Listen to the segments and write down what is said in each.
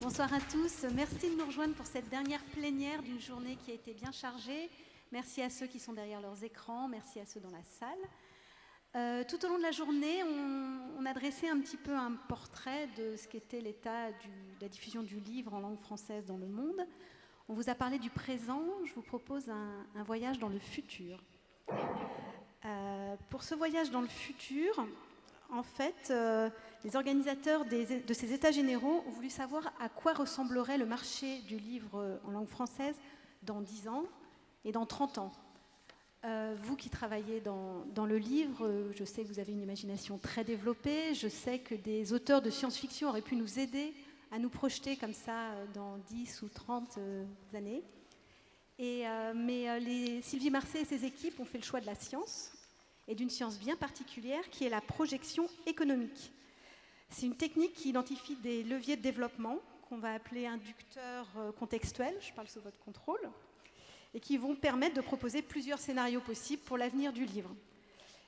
Bonsoir à tous. Merci de nous rejoindre pour cette dernière plénière d'une journée qui a été bien chargée. Merci à ceux qui sont derrière leurs écrans, merci à ceux dans la salle. Tout au long de la journée, on a dressé un petit peu un portrait de ce qu'était l'état de la diffusion du livre en langue française dans le monde. On vous a parlé du présent, je vous propose un voyage dans le futur. Pour ce voyage dans le futur, en fait, les organisateurs de ces états généraux ont voulu savoir à quoi ressemblerait le marché du livre en langue française dans 10 ans et dans 30 ans. Vous qui travaillez dans le livre, je sais que vous avez une imagination très développée, je sais que des auteurs de science-fiction auraient pu nous aider à nous projeter comme ça dans 10 ou 30 années. Mais Sylvie Marcet et ses équipes ont fait le choix de la science, et d'une science bien particulière qui est la projection économique. C'est une technique qui identifie des leviers de développement qu'on va appeler inducteurs contextuels, je parle sous votre contrôle, et qui vont permettre de proposer plusieurs scénarios possibles pour l'avenir du livre.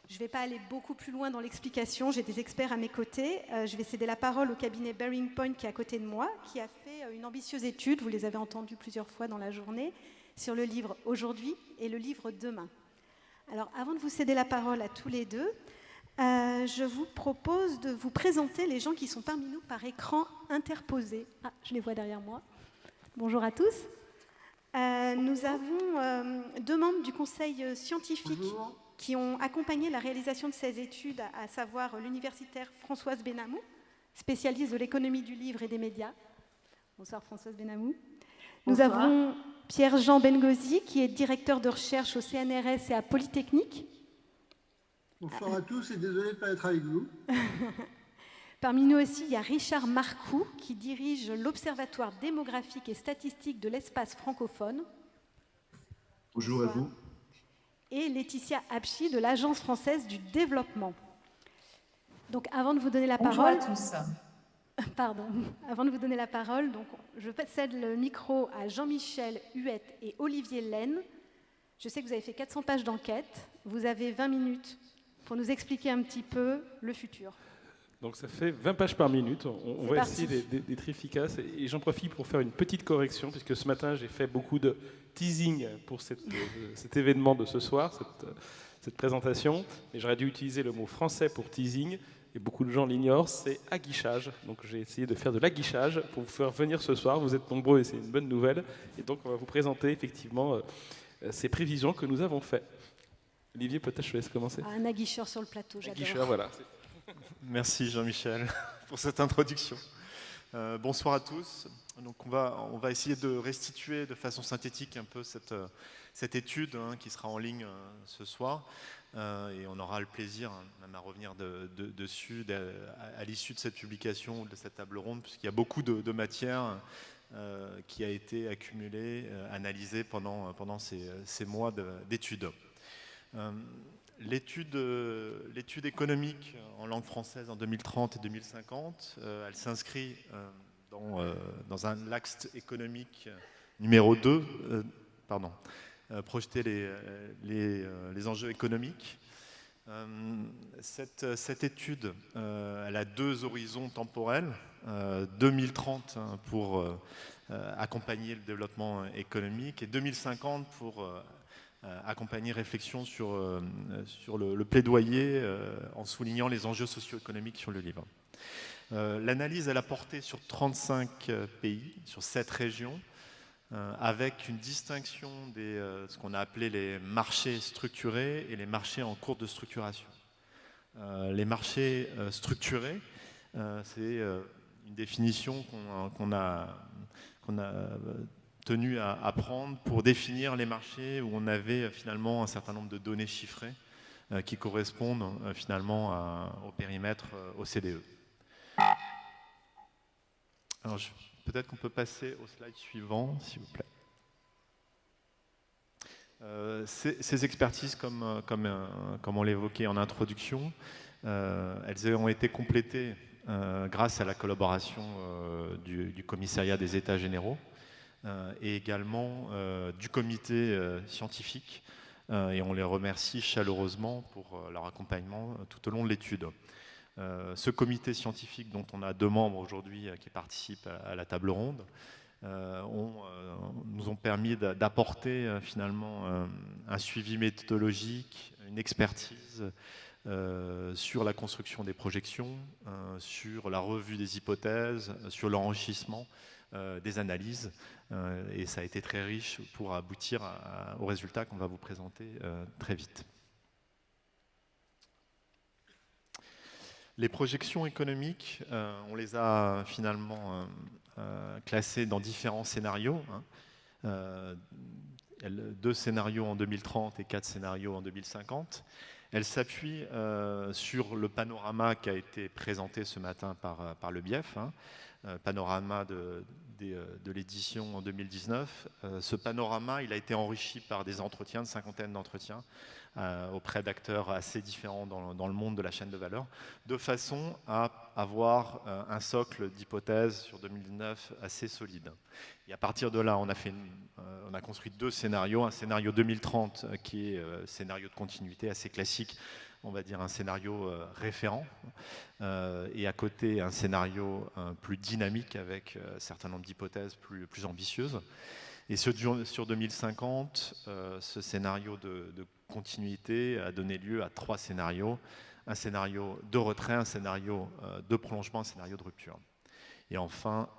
Je ne vais pas aller beaucoup plus loin dans l'explication, j'ai des experts à mes côtés. Je vais céder la parole au cabinet Bearing Point qui est à côté de moi, qui a fait une ambitieuse étude, vous les avez entendus plusieurs fois dans la journée, sur le livre Aujourd'hui et le livre Demain. Alors, avant de vous céder la parole à tous les deux, je vous propose de vous présenter les gens qui sont parmi nous par écran interposé. Ah, je les vois derrière moi. Bonjour à tous. Nous avons deux membres du conseil scientifique qui ont accompagné la réalisation de ces études, à savoir l'universitaire Françoise Benamou, spécialiste de l'économie du livre et des médias. Bonsoir Françoise Benamou. Nous avons Pierre-Jean Bengozi, qui est directeur de recherche au CNRS et à Polytechnique. Bonsoir à tous et désolé de ne pas être avec vous. Parmi nous aussi, il y a Richard Marcoux, qui dirige l'Observatoire démographique et statistique de l'espace francophone. Bonjour à vous. Et Laetitia Habchi de l'Agence française du développement. Donc, avant de vous donner la parole... Bonjour à tous. Pardon. Avant de vous donner la parole, donc, je cède le micro à Jean-Michel Huette et Olivier Laine. Je sais que vous avez fait 400 pages d'enquête. Vous avez 20 minutes pour nous expliquer un petit peu le futur. Donc ça fait 20 pages par minute. On va essayer d'être efficace. Et j'en profite pour faire une petite correction, puisque ce matin, j'ai fait beaucoup de teasing pour cet événement de ce soir, cette présentation. Et j'aurais dû utiliser le mot français pour teasing. Et beaucoup de gens l'ignorent, c'est aguichage. Donc j'ai essayé de faire de l'aguichage pour vous faire venir ce soir. Vous êtes nombreux et c'est une bonne nouvelle. Et donc on va vous présenter effectivement ces prévisions que nous avons faites. Olivier, peut-être je te laisse commencer. Un aguicheur sur le plateau, j'adore. Aguicheur, voilà. Merci Jean-Michel pour cette introduction. Bonsoir à tous. Donc on va essayer de restituer de façon synthétique un peu cette étude qui sera en ligne ce soir. Et on aura le plaisir même à revenir dessus à l'issue de cette publication ou de cette table ronde, puisqu'il y a beaucoup de matière qui a été accumulée, analysée pendant ces mois d'études. L'étude économique en langue française en 2030 et 2050, elle s'inscrit dans un axe économique numéro 2, projeter les enjeux économiques. Cette étude, elle a deux horizons temporels, 2030 pour accompagner le développement économique et 2050 pour accompagner réflexion sur le plaidoyer en soulignant les enjeux socio-économiques sur le livre. L'analyse, elle a porté sur 35 pays, sur 7 régions, avec une distinction ce qu'on a appelé les marchés structurés et les marchés en cours de structuration. Les marchés structurés, c'est une définition qu'on a tenu à prendre pour définir les marchés où on avait finalement un certain nombre de données chiffrées qui correspondent finalement au périmètre OCDE. Alors peut-être qu'on peut passer au slide suivant, s'il vous plaît. Ces expertises, comme on l'évoquait en introduction, elles ont été complétées grâce à la collaboration du commissariat des États généraux et également du comité scientifique. Et on les remercie chaleureusement pour leur accompagnement tout au long de l'étude. Ce comité scientifique dont on a 2 membres aujourd'hui qui participent à la table ronde nous ont permis d'apporter finalement un suivi méthodologique, une expertise sur la construction des projections, sur la revue des hypothèses, sur l'enrichissement des analyses. Et ça a été très riche pour aboutir aux résultats qu'on va vous présenter très vite. Les projections économiques, on les a finalement classées dans différents scénarios. 2 scénarios en 2030 et 4 scénarios en 2050. Elles s'appuient sur le panorama qui a été présenté ce matin par le BIEF, panorama de l'édition en 2019. Ce panorama, il a été enrichi par des entretiens, une cinquantaine d'entretiens, auprès d'acteurs assez différents dans le monde de la chaîne de valeur, de façon à avoir un socle d'hypothèses sur 2019 assez solide. Et à partir de là, on a construit 2 scénarios, un scénario 2030 qui est scénario de continuité assez classique, on va dire un scénario référent, et à côté un scénario plus dynamique avec un certain nombre d'hypothèses plus ambitieuses. Et sur 2050, ce scénario de continuité a donné lieu à 3 scénarios. Un scénario de retrait, un scénario de prolongement, un scénario de rupture. Et enfin,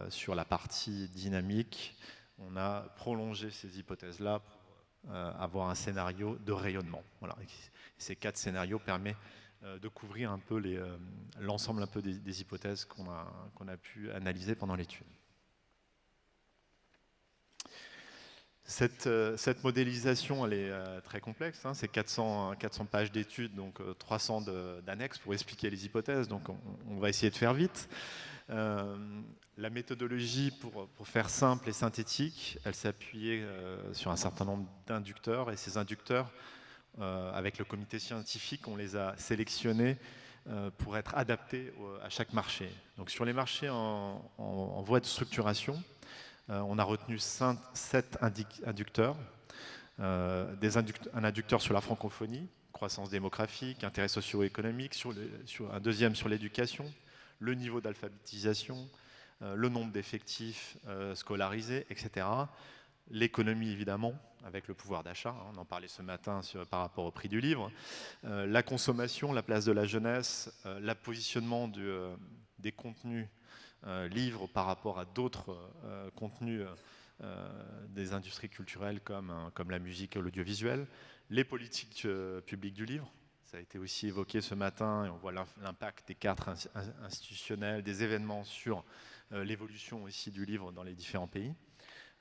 sur la partie dynamique, on a prolongé ces hypothèses-là pour avoir un scénario de rayonnement. Voilà. Et ces 4 scénarios permettent de couvrir un peu l'ensemble un peu des hypothèses qu'on a pu analyser pendant l'étude. Cette modélisation, elle est très complexe. C'est 400 pages d'études, donc 300 d'annexes pour expliquer les hypothèses. Donc on va essayer de faire vite. La méthodologie, pour faire simple et synthétique, elle s'appuyait sur un certain nombre d'inducteurs. Et ces inducteurs, avec le comité scientifique, on les a sélectionnés pour être adaptés à chaque marché. Donc sur les marchés en voie de structuration, on a retenu 7 inducteurs, un inducteur sur la francophonie, croissance démographique, intérêt socio-économique, un deuxième sur l'éducation, le niveau d'alphabétisation, le nombre d'effectifs scolarisés, etc. L'économie, évidemment, avec le pouvoir d'achat, on en parlait ce matin par rapport au prix du livre, la consommation, la place de la jeunesse, le positionnement des contenus livres par rapport à d'autres contenus des industries culturelles comme la musique et l'audiovisuel, les politiques publiques du livre, ça a été aussi évoqué ce matin, et on voit l'impact des cadres institutionnels, des événements sur l'évolution aussi du livre dans les différents pays,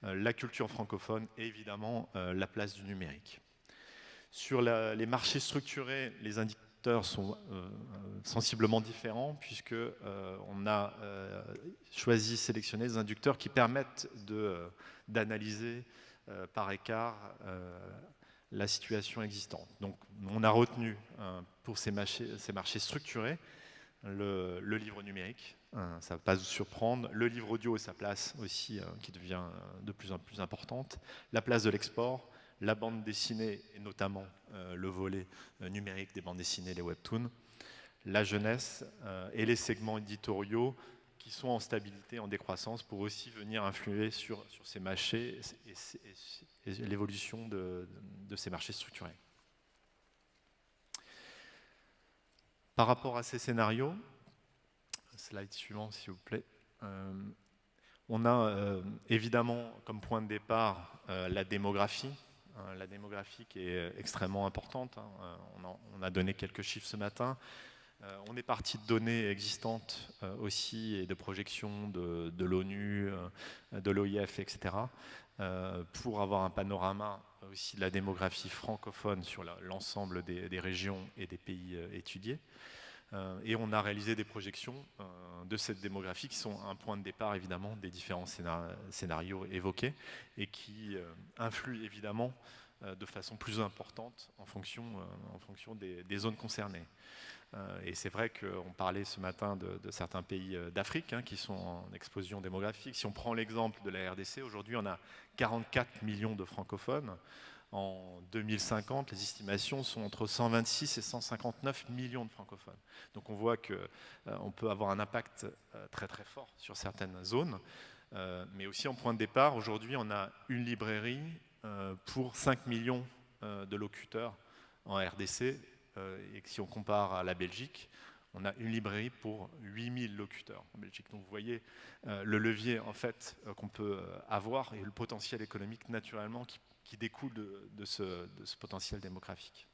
la culture francophone et évidemment la place du numérique. Sur les marchés structurés, les indicateurs sont sensiblement différents puisque on a choisi, sélectionné des inducteurs qui permettent d'analyser par écart la situation existante. Donc on a retenu pour ces marchés structurés le livre numérique, ça ne va pas vous surprendre, le livre audio et sa place aussi qui devient de plus en plus importante, la place de l'export, la bande dessinée et notamment le volet numérique des bandes dessinées, les webtoons, la jeunesse et les segments éditoriaux qui sont en stabilité, en décroissance pour aussi venir influer sur ces marchés et l'évolution de ces marchés structurés. Par rapport à ces scénarios, slide suivant s'il vous plaît, on a évidemment comme point de départ la démographie qui est extrêmement importante. On a donné quelques chiffres ce matin. On est parti de données existantes aussi et de projections de l'ONU, de l'OIF, etc. Pour avoir un panorama aussi de la démographie francophone sur l'ensemble des régions et des pays étudiés. Et on a réalisé des projections de cette démographie qui sont un point de départ évidemment des différents scénarios évoqués et qui influent évidemment de façon plus importante en fonction des zones concernées. Et c'est vrai qu'on parlait ce matin de certains pays d'Afrique qui sont en explosion démographique. Si on prend l'exemple de la RDC, aujourd'hui on a 44 millions de francophones. En 2050, les estimations sont entre 126 et 159 millions de francophones. Donc on voit qu'on peut avoir un impact très très fort sur certaines zones, mais aussi en point de départ, aujourd'hui on a une librairie pour 5 millions de locuteurs en RDC, et si on compare à la Belgique, on a une librairie pour 8000 locuteurs en Belgique. Donc vous voyez le levier en fait qu'on peut avoir et le potentiel économique naturellement qui découle de ce potentiel démographique.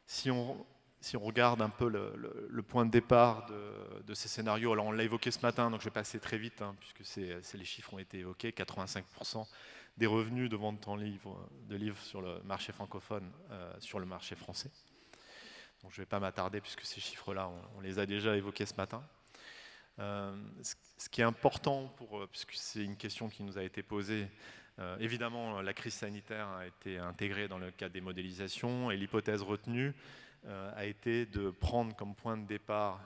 Si on regarde un peu le point de départ de ces scénarios, alors on l'a évoqué ce matin, donc je vais passer très vite, puisque les chiffres ont été évoqués, 85% des revenus de vente de livres sur le marché francophone, sur le marché français. Donc je ne vais pas m'attarder, puisque ces chiffres-là, on les a déjà évoqués ce matin. Ce qui est important, puisque c'est une question qui nous a été posée, évidemment, la crise sanitaire a été intégrée dans le cadre des modélisations et l'hypothèse retenue a été de prendre comme point de départ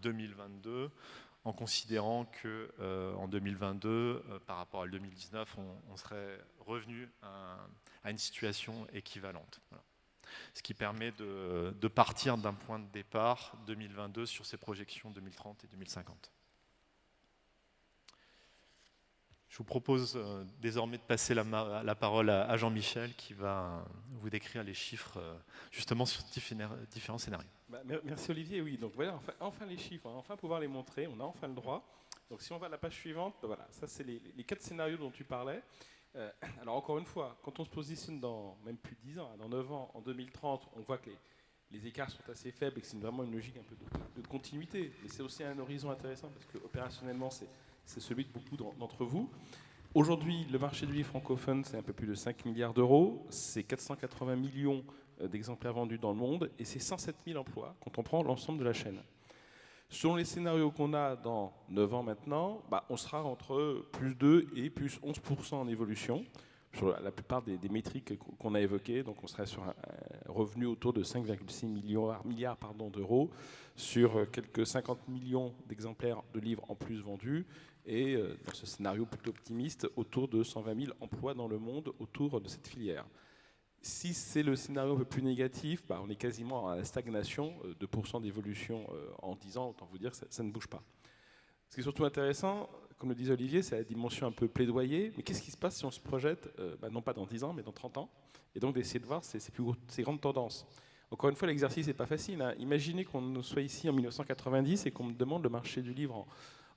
2022 en considérant qu'en 2022, par rapport à 2019, on serait revenu à une situation équivalente. Voilà. Ce qui permet de partir d'un point de départ 2022 sur ces projections 2030 et 2050. Je vous propose désormais de passer la parole à Jean-Michel qui va vous décrire les chiffres justement sur différents scénarios. Merci Olivier, oui, donc voilà, enfin les chiffres, on va enfin pouvoir les montrer, on a enfin le droit. Donc si on va à la page suivante, voilà, ça c'est les 4 scénarios dont tu parlais. Alors encore une fois, quand on se positionne dans même plus de 10 ans, dans 9 ans, en 2030, on voit que les écarts sont assez faibles et que c'est vraiment une logique un peu de continuité. Mais c'est aussi un horizon intéressant parce que opérationnellement, c'est celui de beaucoup d'entre vous. Aujourd'hui, le marché du livre francophone, c'est un peu plus de 5 milliards d'euros, c'est 480 millions d'exemplaires vendus dans le monde et c'est 107 000 emplois quand on prend l'ensemble de la chaîne. Selon les scénarios qu'on a dans 9 ans maintenant, on sera entre plus 2 et plus 11% en évolution sur la plupart des métriques qu'on a évoquées. Donc on serait sur un revenu autour de 5,6 milliards d'euros sur quelques 50 millions d'exemplaires de livres en plus vendus et dans ce scénario plutôt optimiste, autour de 120 000 emplois dans le monde autour de cette filière. Si c'est le scénario un peu plus négatif, on est quasiment à la stagnation, 2% d'évolution en 10 ans, autant vous dire que ça ne bouge pas. Ce qui est surtout intéressant, comme le disait Olivier, c'est la dimension un peu plaidoyer, mais qu'est-ce qui se passe si on se projette, non pas dans 10 ans, mais dans 30 ans, et donc d'essayer de voir ces grandes tendances. Encore une fois, l'exercice n'est pas facile. Imaginez qu'on soit ici en 1990 et qu'on me demande le marché du livre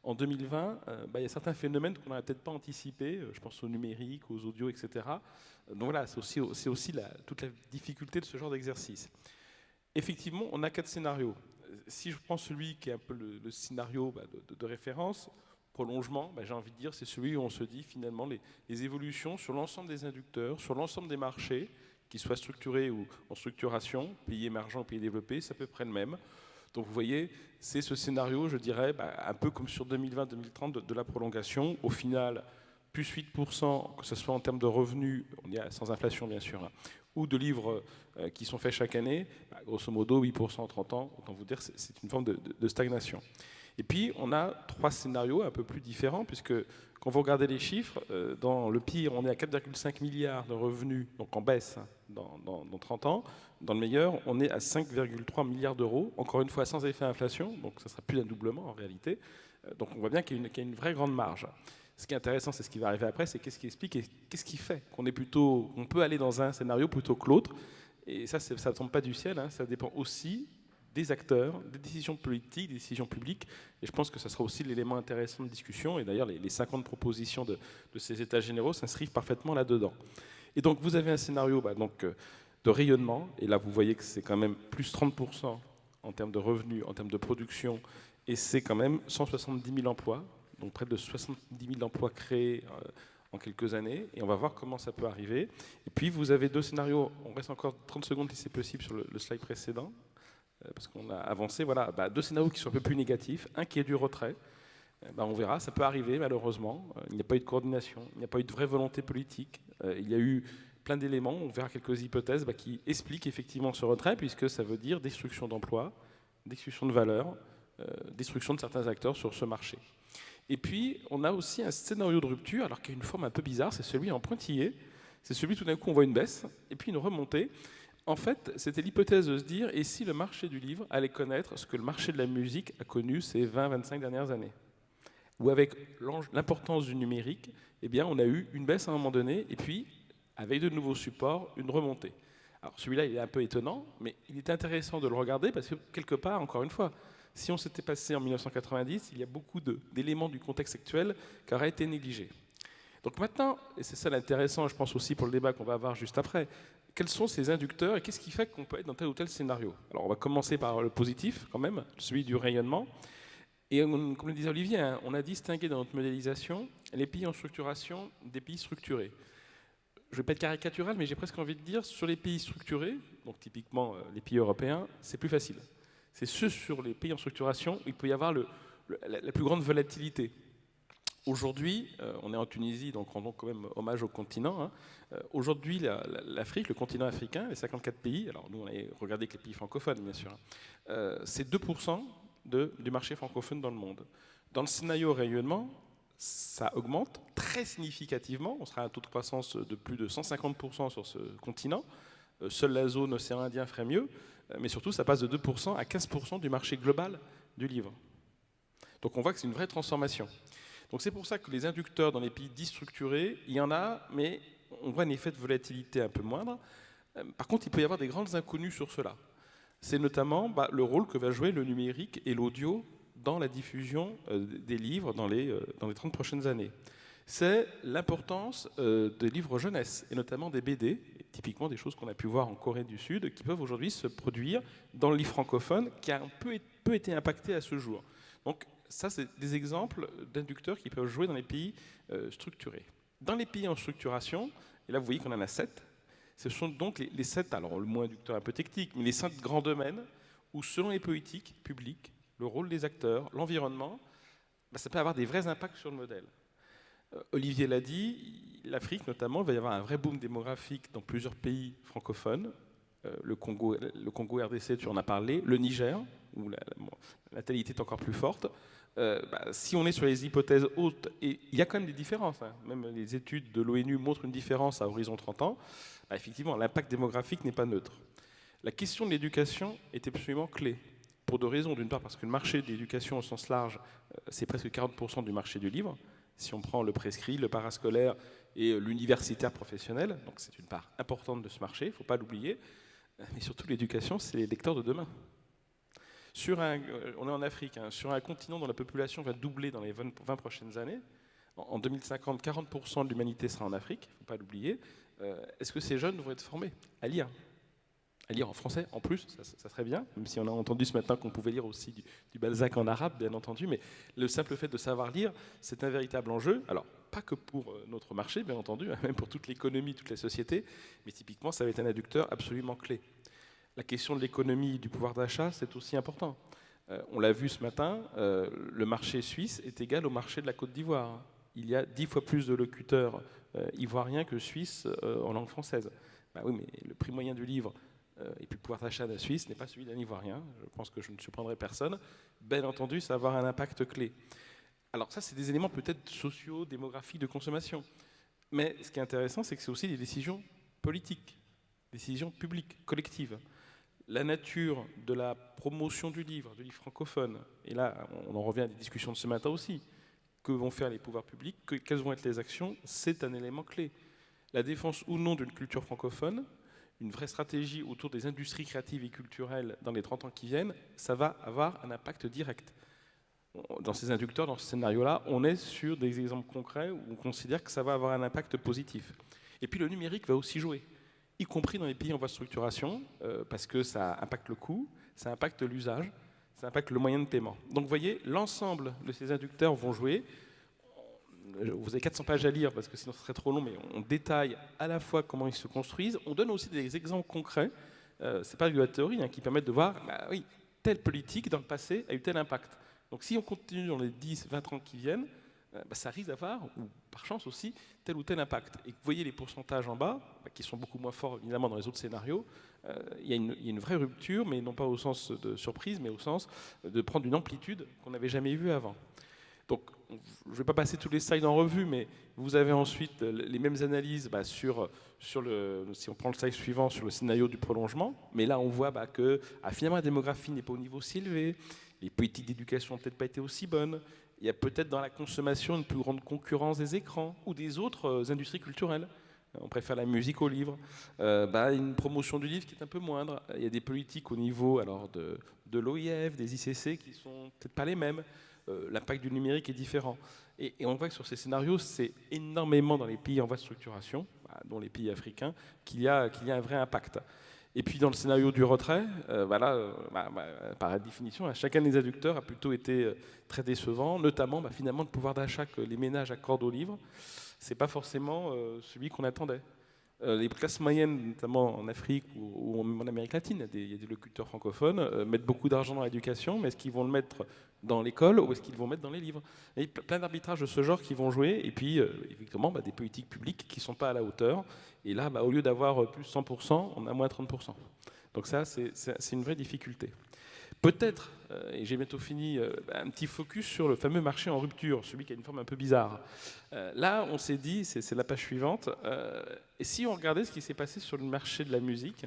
en 2020, il y a certains phénomènes qu'on n'aurait peut-être pas anticipés, je pense au numérique, aux audios, etc. Donc voilà, c'est aussi toute la difficulté de ce genre d'exercice. Effectivement, on a 4 scénarios. Si je prends celui qui est un peu le scénario de référence, prolongement, j'ai envie de dire, c'est celui où on se dit finalement les évolutions sur l'ensemble des inducteurs, sur l'ensemble des marchés, qu'ils soient structurés ou en structuration, pays émergents, pays développés, c'est à peu près le même. Donc vous voyez, c'est ce scénario, je dirais, un peu comme sur 2020-2030 de la prolongation. Au final, plus 8%, que ce soit en termes de revenus, on y a sans inflation bien sûr, ou de livres qui sont faits chaque année, grosso modo 8% en 30 ans, autant vous dire c'est une forme de stagnation. Et puis on a 3 scénarios un peu plus différents, puisque quand vous regardez les chiffres, dans le pire, on est à 4,5 milliards de revenus, donc en baisse dans 30 ans. Dans le meilleur, on est à 5,3 milliards d'euros, encore une fois sans effet inflation, donc ça sera plus d'un doublement en réalité. Donc on voit bien qu'il y a une vraie grande marge. Ce qui est intéressant, c'est ce qui va arriver après, c'est qu'est-ce qui explique et qu'est-ce qui fait qu'on peut aller dans un scénario plutôt que l'autre. Et ça ne tombe pas du ciel, ça dépend aussi des acteurs, des décisions politiques, des décisions publiques. Et je pense que ça sera aussi l'élément intéressant de discussion. Et d'ailleurs, les 50 propositions de ces états généraux s'inscrivent parfaitement là-dedans. Et donc, vous avez un scénario de rayonnement. Et là, vous voyez que c'est quand même plus 30% en termes de revenus, en termes de production. Et c'est quand même 170 000 emplois. Donc, près de 70 000 emplois créés en quelques années. Et on va voir comment ça peut arriver. Et puis, vous avez 2 scénarios. On reste encore 30 secondes, si c'est possible, sur le slide précédent. Parce qu'on a avancé, 2 scénarios qui sont un peu plus négatifs, un qui est du retrait, on verra, ça peut arriver malheureusement, il n'y a pas eu de coordination, il n'y a pas eu de vraie volonté politique, il y a eu plein d'éléments, on verra quelques hypothèses qui expliquent effectivement ce retrait, puisque ça veut dire destruction d'emplois, destruction de valeurs, destruction de certains acteurs sur ce marché. Et puis, on a aussi un scénario de rupture, alors qui a une forme un peu bizarre, c'est celui en pointillé, C'est celui tout d'un coup on voit une baisse et puis une remontée. En fait, c'était l'hypothèse de se dire, et si le marché du livre allait connaître ce que le marché de la musique a connu ces 20-25 dernières années, où avec l'importance du numérique, eh bien, on a eu une baisse à un moment donné, et puis, avec de nouveaux supports, une remontée. Alors celui-là, il est un peu étonnant, mais il est intéressant de le regarder, parce que quelque part, encore une fois, si on s'était passé en 1990, il y a beaucoup d'éléments du contexte actuel qui auraient été négligés. Donc maintenant, et c'est ça l'intéressant, je pense aussi pour le débat qu'on va avoir juste après, quels sont ces inducteurs et qu'est-ce qui fait qu'on peut être dans tel ou tel scénario? Alors on va commencer par le positif quand même, celui du rayonnement. Et comme le disait Olivier, hein, on a distingué dans notre modélisation les pays en structuration des pays structurés. Je ne vais pas être caricatural, mais j'ai presque envie de dire, sur les pays structurés, donc typiquement les pays européens, c'est plus facile. C'est ceux sur les pays en structuration où il peut y avoir la plus grande volatilité. Aujourd'hui, on est en Tunisie, donc rendons quand même hommage au continent. Hein. Aujourd'hui, l'Afrique, le continent africain, les 54 pays, alors nous on a regardé que les pays francophones bien sûr, c'est 2% du marché francophone dans le monde. Dans le scénario rayonnement, ça augmente très significativement, on sera à un taux de croissance de plus de 150% sur ce continent. Seule la zone océan Indien ferait mieux, mais surtout ça passe de 2% à 15% du marché global du livre. Donc on voit que c'est une vraie transformation. Donc c'est pour ça que les inducteurs dans les pays dits structurés, il y en a, mais on voit un effet de volatilité un peu moindre. Par contre, il peut y avoir des grandes inconnues sur cela. C'est notamment le rôle que va jouer le numérique et l'audio dans la diffusion des livres dans les 30 prochaines années. C'est l'importance des livres jeunesse, et notamment des BD, typiquement des choses qu'on a pu voir en Corée du Sud, qui peuvent aujourd'hui se produire dans le livre francophone, qui a un peu été impacté à ce jour. Donc, ça, c'est des exemples d'inducteurs qui peuvent jouer dans les pays structurés. Dans les pays en structuration, et là vous voyez qu'on en a 7, ce sont donc les 7, alors le mot inducteur un peu technique, mais les 5 grands domaines où, selon les politiques publiques, le rôle des acteurs, l'environnement, ça peut avoir des vrais impacts sur le modèle. Olivier l'a dit, l'Afrique notamment, il va y avoir un vrai boom démographique dans plusieurs pays francophones. Le Congo RDC, tu en as parlé, le Niger, où la natalité est encore plus forte. Si on est sur les hypothèses hautes, et il y a quand même des différences, hein, même les études de l'ONU montrent une différence à horizon 30 ans, effectivement, l'impact démographique n'est pas neutre. La question de l'éducation est absolument clé, pour deux raisons. D'une part, parce que le marché de l'éducation au sens large, c'est presque 40% du marché du livre, si on prend le prescrit, le parascolaire et l'universitaire professionnel, donc c'est une part importante de ce marché, il ne faut pas l'oublier, mais surtout l'éducation, c'est les lecteurs de demain. On est en Afrique, hein, sur un continent dont la population va doubler dans les 20 prochaines années. En 2050, 40% de l'humanité sera en Afrique, il ne faut pas l'oublier. Est-ce que ces jeunes vont être formés à lire en français en plus, ça serait bien, même si on a entendu ce matin qu'on pouvait lire aussi du Balzac en arabe, bien entendu, mais le simple fait de savoir lire, c'est un véritable enjeu. Alors, pas que pour notre marché, bien entendu, même pour toute l'économie, toute la société, mais typiquement, ça va être un inducteur absolument clé. La question de l'économie, du pouvoir d'achat, c'est aussi important. On l'a vu ce matin, le marché suisse est égal au marché de la Côte d'Ivoire. Il y a 10 fois plus de locuteurs ivoiriens que suisses en langue française. Oui, mais le prix moyen du livre et puis le pouvoir d'achat de la Suisse n'est pas celui d'un Ivoirien. Je pense que je ne surprendrai personne. Bien entendu, ça va avoir un impact clé. Alors ça, c'est des éléments peut-être sociaux, démographiques, de consommation. Mais ce qui est intéressant, c'est que c'est aussi des décisions politiques, décisions publiques, collectives. La nature de la promotion du livre francophone, et là, on en revient à des discussions de ce matin aussi, que vont faire les pouvoirs publics, quelles vont être les actions, c'est un élément clé. La défense ou non d'une culture francophone, une vraie stratégie autour des industries créatives et culturelles dans les 30 ans qui viennent, ça va avoir un impact direct. Dans ces inducteurs, dans ce scénario-là, on est sur des exemples concrets où on considère que ça va avoir un impact positif. Et puis le numérique va aussi jouer, y compris dans les pays en voie de structuration, parce que ça impacte le coût, ça impacte l'usage, ça impacte le moyen de paiement. Donc vous voyez, l'ensemble de ces inducteurs vont jouer. Vous avez 400 pages à lire, parce que sinon ce serait trop long, mais on détaille à la fois comment ils se construisent. On donne aussi des exemples concrets, c'est pas de la théorie, hein, qui permettent de voir, oui, telle politique dans le passé a eu tel impact. Donc si on continue dans les 10, 20 ans qui viennent, ça risque d'avoir, ou par chance aussi, tel ou tel impact. Et vous voyez les pourcentages en bas, qui sont beaucoup moins forts évidemment dans les autres scénarios, il y a une vraie rupture, mais non pas au sens de surprise, mais au sens de prendre une amplitude qu'on n'avait jamais vue avant. Donc, je ne vais pas passer tous les slides en revue, mais vous avez ensuite les mêmes analyses sur si on prend le slide suivant, sur le scénario du prolongement. Mais là, on voit que finalement, la démographie n'est pas au niveau si élevé. Les politiques d'éducation n'ont peut-être pas été aussi bonnes. Il y a peut-être dans la consommation une plus grande concurrence des écrans ou des autres industries culturelles. On préfère la musique au livre. Une promotion du livre qui est un peu moindre. Il y a des politiques au niveau de l'OIF, des ICC qui ne sont peut-être pas les mêmes. L'impact du numérique est différent. Et on voit que sur ces scénarios, c'est énormément dans les pays en voie de structuration, dont les pays africains, qu'il y a un vrai impact. Et puis dans le scénario du retrait, par définition, chacun des adducteurs a plutôt été très décevant, notamment finalement le pouvoir d'achat que les ménages accordent aux livres, c'est pas forcément celui qu'on attendait. Les classes moyennes, notamment en Afrique ou en Amérique latine, il y a des locuteurs francophones, mettent beaucoup d'argent dans l'éducation, mais est-ce qu'ils vont le mettre dans l'école ou est-ce qu'ils vont le mettre dans les livres? Il y a plein d'arbitrages de ce genre qui vont jouer, et puis effectivement des politiques publiques qui ne sont pas à la hauteur. Et là, au lieu d'avoir plus 100%, on a moins 30%. Donc ça, c'est une vraie difficulté. Peut-être, et j'ai bientôt fini, un petit focus sur le fameux marché en rupture, celui qui a une forme un peu bizarre. Là, on s'est dit, c'est la page suivante, et si on regardait ce qui s'est passé sur le marché de la musique,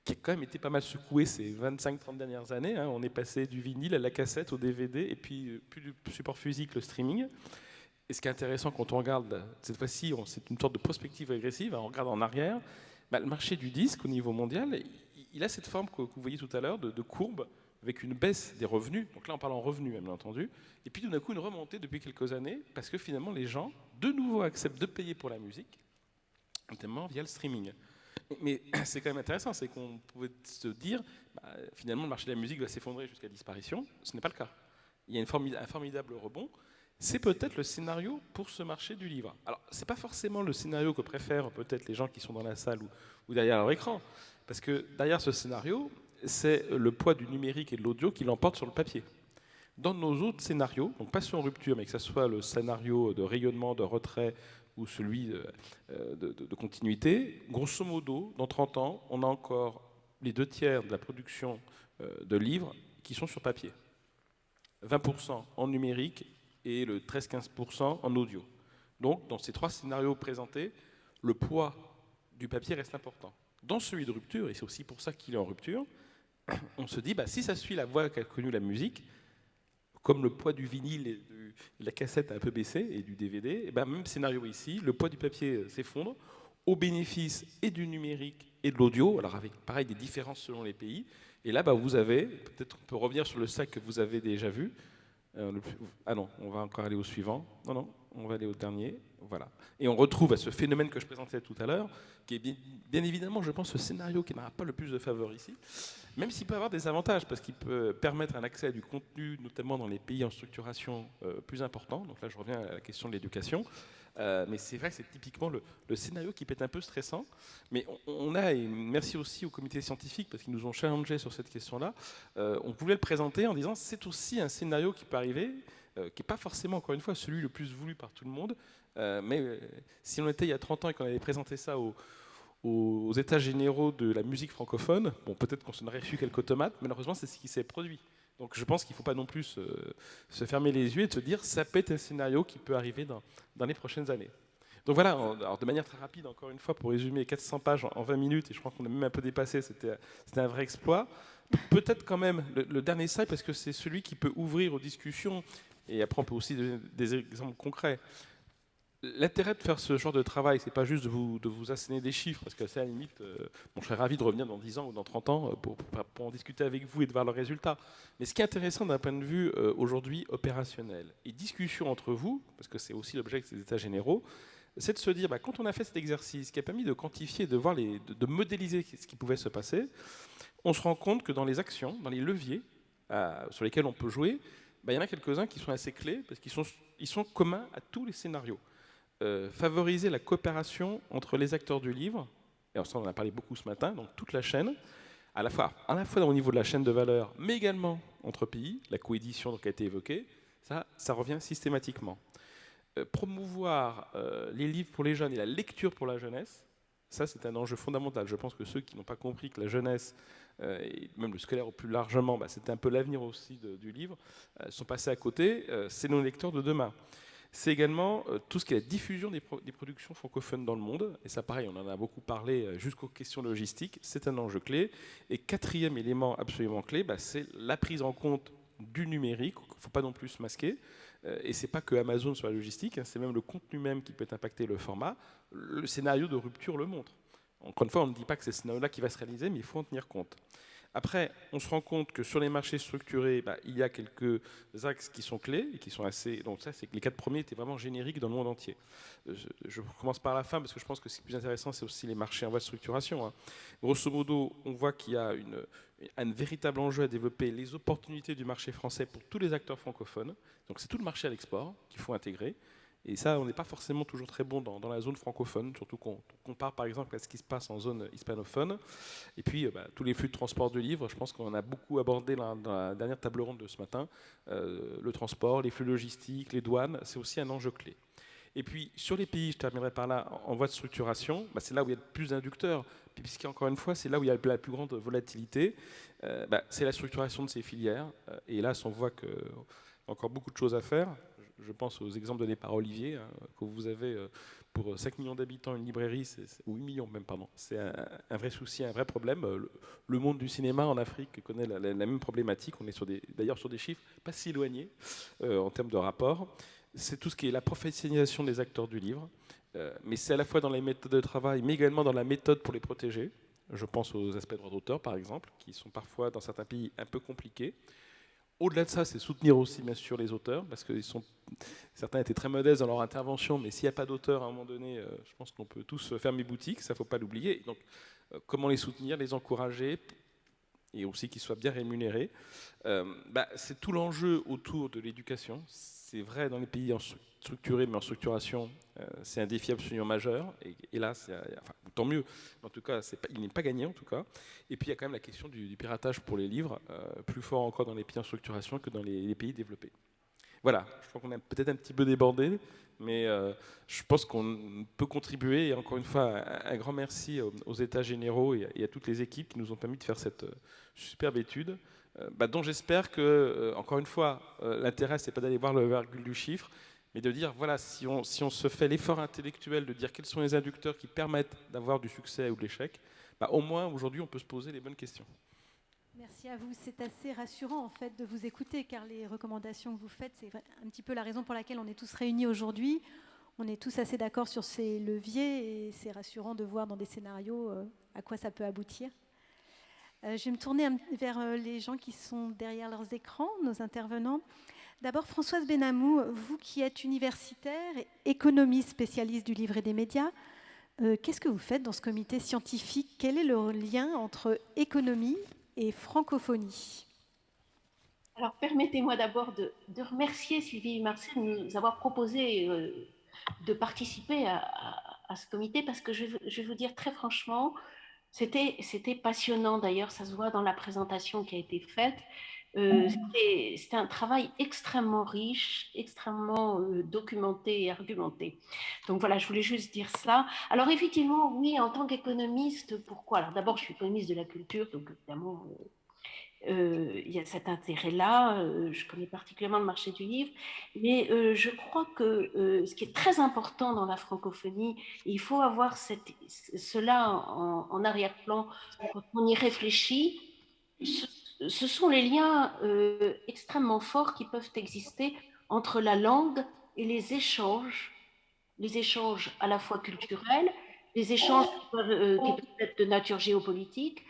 qui a quand même été pas mal secoué ces 25-30 dernières années, on est passé du vinyle à la cassette, au DVD, et puis plus du support physique, le streaming. Et ce qui est intéressant quand on regarde, cette fois-ci, c'est une sorte de prospective agressive, on regarde en arrière, le marché du disque au niveau mondial, il a cette forme que vous voyez tout à l'heure de courbe, avec une baisse des revenus, donc là on parle en revenus bien entendu, et puis tout d'un coup une remontée depuis quelques années, parce que finalement les gens de nouveau acceptent de payer pour la musique, notamment via le streaming. Mais c'est quand même intéressant, c'est qu'on pouvait se dire, finalement le marché de la musique va s'effondrer jusqu'à disparition, ce n'est pas le cas. Il y a un formidable rebond. C'est peut-être le scénario pour ce marché du livre. Alors, ce n'est pas forcément le scénario que préfèrent peut-être les gens qui sont dans la salle ou derrière leur écran. Parce que derrière ce scénario, c'est le poids du numérique et de l'audio qui l'emporte sur le papier. Dans nos autres scénarios, donc pas sur rupture, mais que ce soit le scénario de rayonnement, de retrait ou celui de continuité, grosso modo, dans 30 ans, on a encore les 2/3 de la production de livres qui sont sur papier. 20% en numérique et le 13-15% en audio. Donc, dans ces 3 scénarios présentés, le poids du papier reste important. Dans celui de rupture, et c'est aussi pour ça qu'il est en rupture, on se dit, si ça suit la voie qu'a connue la musique, comme le poids du vinyle et de la cassette a un peu baissé, et du DVD, même scénario ici, le poids du papier s'effondre, au bénéfice et du numérique et de l'audio, alors avec pareil des différences selon les pays, et là vous avez, peut-être on peut revenir sur le sac que vous avez déjà vu, ah non, on va encore aller au suivant. Non, on va aller au dernier. Voilà. Et on retrouve ce phénomène que je présentais tout à l'heure, qui est bien évidemment, je pense, ce scénario qui n'aura pas le plus de faveur ici, même s'il peut avoir des avantages, parce qu'il peut permettre un accès à du contenu, notamment dans les pays en structuration plus important. Donc là, je reviens à la question de l'éducation. Mais c'est vrai que c'est typiquement le scénario qui peut être un peu stressant. Mais on a, et merci aussi au comité scientifique parce qu'ils nous ont challengé sur cette question-là, on pouvait le présenter en disant c'est aussi un scénario qui peut arriver, qui n'est pas forcément, encore une fois, celui le plus voulu par tout le monde. Mais si on était il y a 30 ans et qu'on avait présenté ça aux états généraux de la musique francophone, bon, peut-être qu'on s'en aurait reçu quelques tomates, malheureusement c'est ce qui s'est produit. Donc je pense qu'il ne faut pas non plus se fermer les yeux et de se dire ça peut être un scénario qui peut arriver dans les prochaines années. Donc voilà, alors de manière très rapide, encore une fois, pour résumer 400 pages en 20 minutes, et je crois qu'on a même un peu dépassé, c'était un vrai exploit. Peut-être quand même le dernier slide, parce que c'est celui qui peut ouvrir aux discussions, et après on peut aussi donner des exemples concrets. L'intérêt de faire ce genre de travail, c'est pas juste de vous asséner des chiffres, parce que c'est à la limite, je serais ravi de revenir dans 10 ans ou dans 30 ans pour en discuter avec vous et de voir le résultat. Mais ce qui est intéressant d'un point de vue aujourd'hui opérationnel et discussion entre vous, parce que c'est aussi l'objet des états généraux, c'est de se dire, quand on a fait cet exercice qui a permis de quantifier, de voir de modéliser ce qui pouvait se passer, on se rend compte que dans les actions, dans les leviers sur lesquels on peut jouer, il y en a quelques-uns qui sont assez clés, parce qu'ils sont communs à tous les scénarios. Favoriser la coopération entre les acteurs du livre, et ça on en a parlé beaucoup ce matin, donc toute la chaîne, à la fois au niveau de la chaîne de valeur, mais également entre pays, la coédition qui a été évoquée, ça revient systématiquement. Promouvoir les livres pour les jeunes et la lecture pour la jeunesse, ça c'est un enjeu fondamental. Je pense que ceux qui n'ont pas compris que la jeunesse et même le scolaire plus largement, c'était un peu l'avenir aussi du livre, sont passés à côté. C'est nos lecteurs de demain. C'est également tout ce qui est la diffusion des productions francophones dans le monde. Et ça, pareil, on en a beaucoup parlé jusqu'aux questions logistiques. C'est un enjeu clé. Et quatrième élément absolument clé, c'est la prise en compte du numérique. Il ne faut pas non plus se masquer. Et ce n'est pas que Amazon sur la logistique, c'est même le contenu même qui peut impacter le format. Le scénario de rupture le montre. Encore une fois, on ne dit pas que c'est ce scénario-là qui va se réaliser, mais il faut en tenir compte. Après, on se rend compte que sur les marchés structurés, il y a quelques axes qui sont clés et qui sont assez. Donc ça, c'est que les 4 premiers étaient vraiment génériques dans le monde entier. Je commence par la fin parce que je pense que ce qui est plus intéressant, c'est aussi les marchés en voie de structuration. Grosso modo, on voit qu'il y a un véritable enjeu à développer les opportunités du marché français pour tous les acteurs francophones. Donc c'est tout le marché à l'export qu'il faut intégrer. Et ça, on n'est pas forcément toujours très bon dans la zone francophone, surtout qu'on compare par exemple à ce qui se passe en zone hispanophone. Et puis, tous les flux de transport de livres, je pense qu'on en a beaucoup abordé dans la dernière table ronde de ce matin. Le transport, les flux logistiques, les douanes, c'est aussi un enjeu clé. Et puis, sur les pays, je terminerai par là, en voie de structuration, c'est là où il y a le plus d'inducteurs, puisqu'encore une fois, c'est là où il y a la plus grande volatilité. C'est la structuration de ces filières. Et hélas, on voit qu'il y a encore beaucoup de choses à faire. Je pense aux exemples donnés par Olivier, que vous avez pour 5 millions d'habitants une librairie, ou 8 millions même, pardon. C'est un vrai souci, un vrai problème. Le monde du cinéma en Afrique connaît la même problématique. On est d'ailleurs sur des chiffres pas si éloignés en termes de rapport. C'est tout ce qui est la professionnalisation des acteurs du livre, mais c'est à la fois dans les méthodes de travail, mais également dans la méthode pour les protéger. Je pense aux aspects de droit d'auteur, par exemple, qui sont parfois, dans certains pays, un peu compliqués. Au-delà de ça, c'est soutenir aussi, bien sûr, les auteurs, parce que certains étaient très modestes dans leur intervention, mais s'il n'y a pas d'auteur, à un moment donné, je pense qu'on peut tous fermer boutique, ça ne faut pas l'oublier. Donc, comment les soutenir, les encourager, et aussi qu'ils soient bien rémunérés. C'est tout l'enjeu autour de l'éducation. C'est vrai dans les pays structurés, mais en structuration, c'est un défi absolument majeur. Et là, tant mieux. Mais en tout cas, il n'est pas gagné, en tout cas. Et puis, il y a quand même la question du piratage pour les livres, plus fort encore dans les pays en structuration que dans les pays développés. Voilà, je crois qu'on a peut-être un petit peu débordé, mais je pense qu'on peut contribuer. Et encore une fois, un grand merci aux États généraux et à toutes les équipes qui nous ont permis de faire cette superbe étude, dont j'espère que, encore une fois, l'intérêt, c'est pas d'aller voir le virgule du chiffre, mais de dire, voilà, si on se fait l'effort intellectuel de dire quels sont les inducteurs qui permettent d'avoir du succès ou de l'échec, au moins, aujourd'hui, on peut se poser les bonnes questions. Merci à vous. C'est assez rassurant en fait de vous écouter car les recommandations que vous faites, c'est un petit peu la raison pour laquelle on est tous réunis aujourd'hui. On est tous assez d'accord sur ces leviers et c'est rassurant de voir dans des scénarios à quoi ça peut aboutir. Je vais me tourner vers les gens qui sont derrière leurs écrans, nos intervenants. D'abord, Françoise Benamou, vous qui êtes universitaire et économiste spécialiste du livre et des médias, qu'est-ce que vous faites dans ce comité scientifique? Quel est le lien entre économie et francophonie? Alors, permettez-moi d'abord de remercier Sylvie Marcel de nous avoir proposé de participer à ce comité parce que je vais vous dire très franchement, c'était passionnant d'ailleurs, ça se voit dans la présentation qui a été faite. C'était un travail extrêmement riche, extrêmement documenté et argumenté. Donc voilà, je voulais juste dire ça. Alors effectivement, oui, en tant qu'économiste, pourquoi? Alors d'abord, je suis économiste de la culture, donc évidemment, il y a cet intérêt-là. Je connais particulièrement le marché du livre, mais je crois que ce qui est très important dans la francophonie, et il faut avoir cela en arrière-plan quand on y réfléchit, ce sont les liens extrêmement forts qui peuvent exister entre la langue et les échanges à la fois culturels, les échanges qui peuvent être de nature géopolitique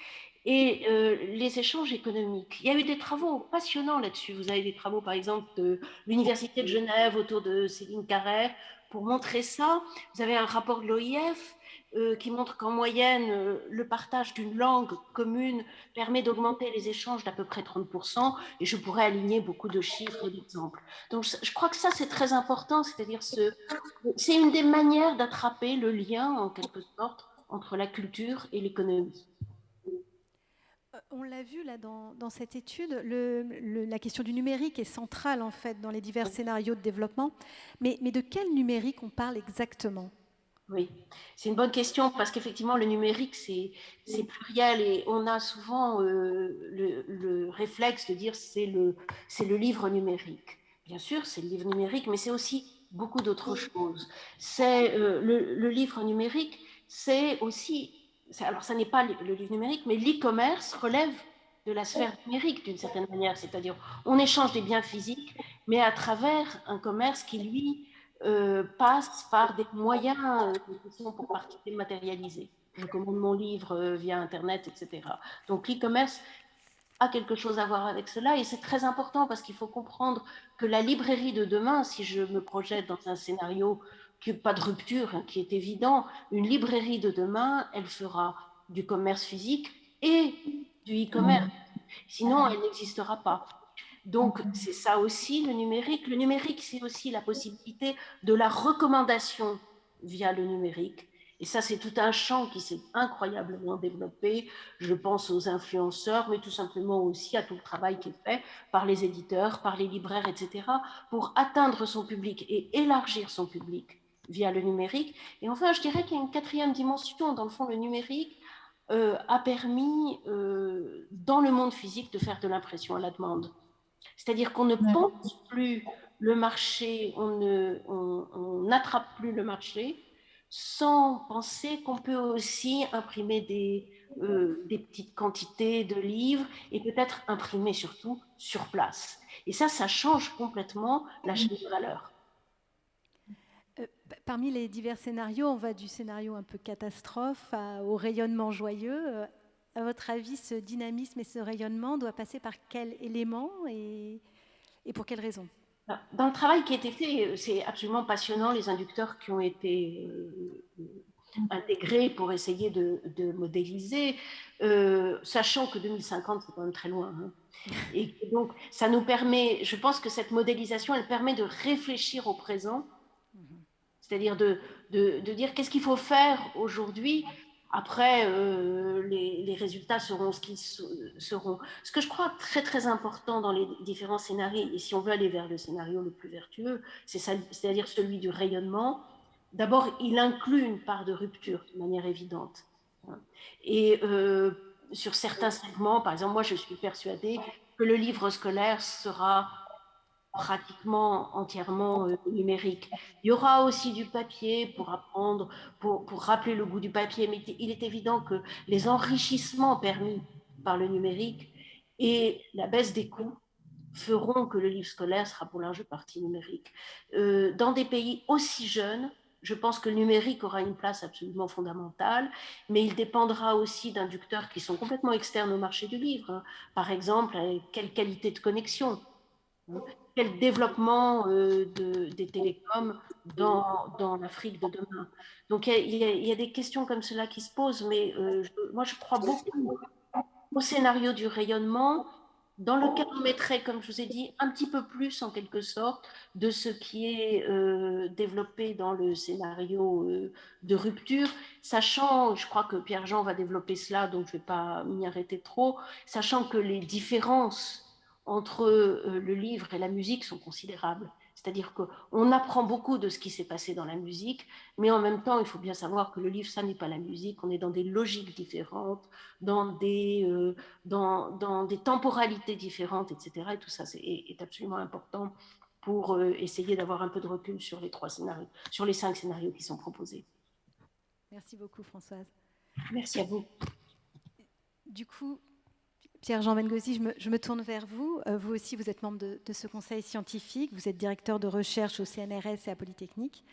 et les échanges économiques. Il y a eu des travaux passionnants là-dessus. Vous avez des travaux, par exemple, de l'Université de Genève autour de Céline Carrère pour montrer ça. Vous avez un rapport de l'OIF qui montre qu'en moyenne, le partage d'une langue commune permet d'augmenter les échanges d'à peu près 30%, et je pourrais aligner beaucoup de chiffres et d'exemples. Donc, je crois que ça, c'est très important, c'est-à-dire c'est une des manières d'attraper le lien, en quelque sorte, entre la culture et l'économie. On l'a vu là dans cette étude, la question du numérique est centrale en fait dans les divers scénarios de développement. Mais de quel numérique on parle exactement? Oui, c'est une bonne question parce qu'effectivement, le numérique, c'est pluriel et on a souvent le réflexe de dire c'est le livre numérique. Bien sûr, c'est le livre numérique, mais c'est aussi beaucoup d'autres choses. C'est le livre numérique, c'est aussi, alors ça n'est pas le livre numérique, mais l'e-commerce relève de la sphère numérique d'une certaine manière, c'est-à-dire on échange des biens physiques, mais à travers un commerce qui, lui, passe par des moyens qui sont pour partie dématérialisés. Je commande mon livre via Internet, etc. Donc l'e-commerce a quelque chose à voir avec cela et c'est très important parce qu'il faut comprendre que la librairie de demain, si je me projette dans un scénario qui n'a pas de rupture, hein, qui est évident, une librairie de demain, elle fera du commerce physique et du e-commerce. Sinon, elle n'existera pas. Donc, c'est ça aussi le numérique. Le numérique, c'est aussi la possibilité de la recommandation via le numérique. Et ça, c'est tout un champ qui s'est incroyablement développé. Je pense aux influenceurs, mais tout simplement aussi à tout le travail qui est fait par les éditeurs, par les libraires, etc., pour atteindre son public et élargir son public via le numérique. Et enfin, je dirais qu'il y a une quatrième dimension. Dans le fond, le numérique a permis, dans le monde physique, de faire de l'impression à la demande. C'est-à-dire qu'on ne pense plus le marché, on n'attrape plus le marché sans penser qu'on peut aussi imprimer des petites quantités de livres et peut-être imprimer surtout sur place. Et ça change complètement la chaîne de valeur. Parmi les divers scénarios, on va du scénario un peu catastrophe au rayonnement joyeux. À votre avis, ce dynamisme et ce rayonnement doit passer par quel élément et pour quelles raisons? Dans le travail qui a été fait, c'est absolument passionnant, les inducteurs qui ont été intégrés pour essayer de modéliser, sachant que 2050, c'est quand même très loin. Hein. Et donc, ça nous permet, je pense que cette modélisation, elle permet de réfléchir au présent, c'est-à-dire de dire qu'est-ce qu'il faut faire aujourd'hui. Après, les résultats seront ce qu'ils seront. Ce que je crois très, très important dans les différents scénarios, et si on veut aller vers le scénario le plus vertueux, c'est-à-dire celui du rayonnement, d'abord, il inclut une part de rupture de manière évidente. Et sur certains segments, par exemple, moi, je suis persuadée que le livre scolaire sera pratiquement entièrement numérique. Il y aura aussi du papier pour apprendre, pour rappeler le goût du papier, mais il est évident que les enrichissements permis par le numérique et la baisse des coûts feront que le livre scolaire sera pour large partie numérique. Dans des pays aussi jeunes, je pense que le numérique aura une place absolument fondamentale, mais il dépendra aussi d'inducteurs qui sont complètement externes au marché du livre. Hein. Par exemple, quelle qualité de connexion, quel développement des télécoms dans l'Afrique de demain. Donc il y a des questions comme cela qui se posent, mais moi je crois beaucoup au scénario du rayonnement, dans lequel on mettrait, comme je vous ai dit, un petit peu plus en quelque sorte de ce qui est développé dans le scénario de rupture, sachant, je crois que Pierre-Jean va développer cela, donc je ne vais pas m'y arrêter trop, sachant que les différences entre le livre et la musique sont considérables. C'est-à-dire qu'on apprend beaucoup de ce qui s'est passé dans la musique, mais en même temps, il faut bien savoir que le livre, ça n'est pas la musique, on est dans des logiques différentes, dans des temporalités différentes, etc. Et tout ça est absolument important pour essayer d'avoir un peu de recul sur les 5 scénarios qui sont proposés. Merci beaucoup, Françoise. Merci à vous. Du coup, Pierre-Jean Bengozi, je me tourne vers vous. Vous aussi, vous êtes membre de ce conseil scientifique. Vous êtes directeur de recherche au CNRS et à Polytechnique.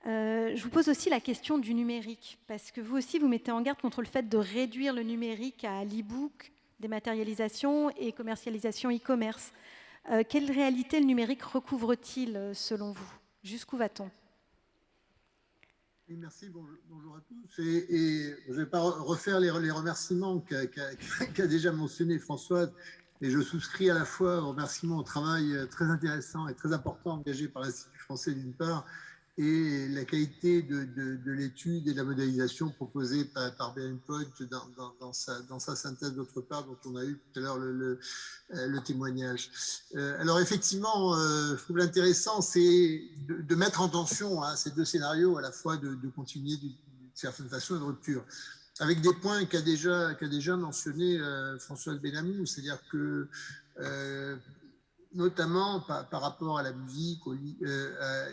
Je vous pose aussi la question du numérique, parce que vous aussi, vous mettez en garde contre le fait de réduire le numérique à l'e-book, dématérialisation et commercialisation e-commerce. Quelle réalité le numérique recouvre-t-il, selon vous? Jusqu'où va-t-on? Oui, merci, bonjour à tous. Et je ne vais pas refaire les remerciements qu'a déjà mentionné Françoise, et je souscris à la fois aux remerciements au travail très intéressant et très important engagé par l'Institut français d'une part, et la qualité de l'étude et de la modélisation proposée par Beren Point dans sa synthèse d'autre part, dont on a eu tout à l'heure le témoignage. Alors effectivement, je trouve l'intéressant, c'est de mettre en tension ces deux scénarios, à la fois de continuer d'une certaine façon une rupture, avec des points qu'a déjà mentionné Françoise Benamou, c'est-à-dire que notamment par rapport à la musique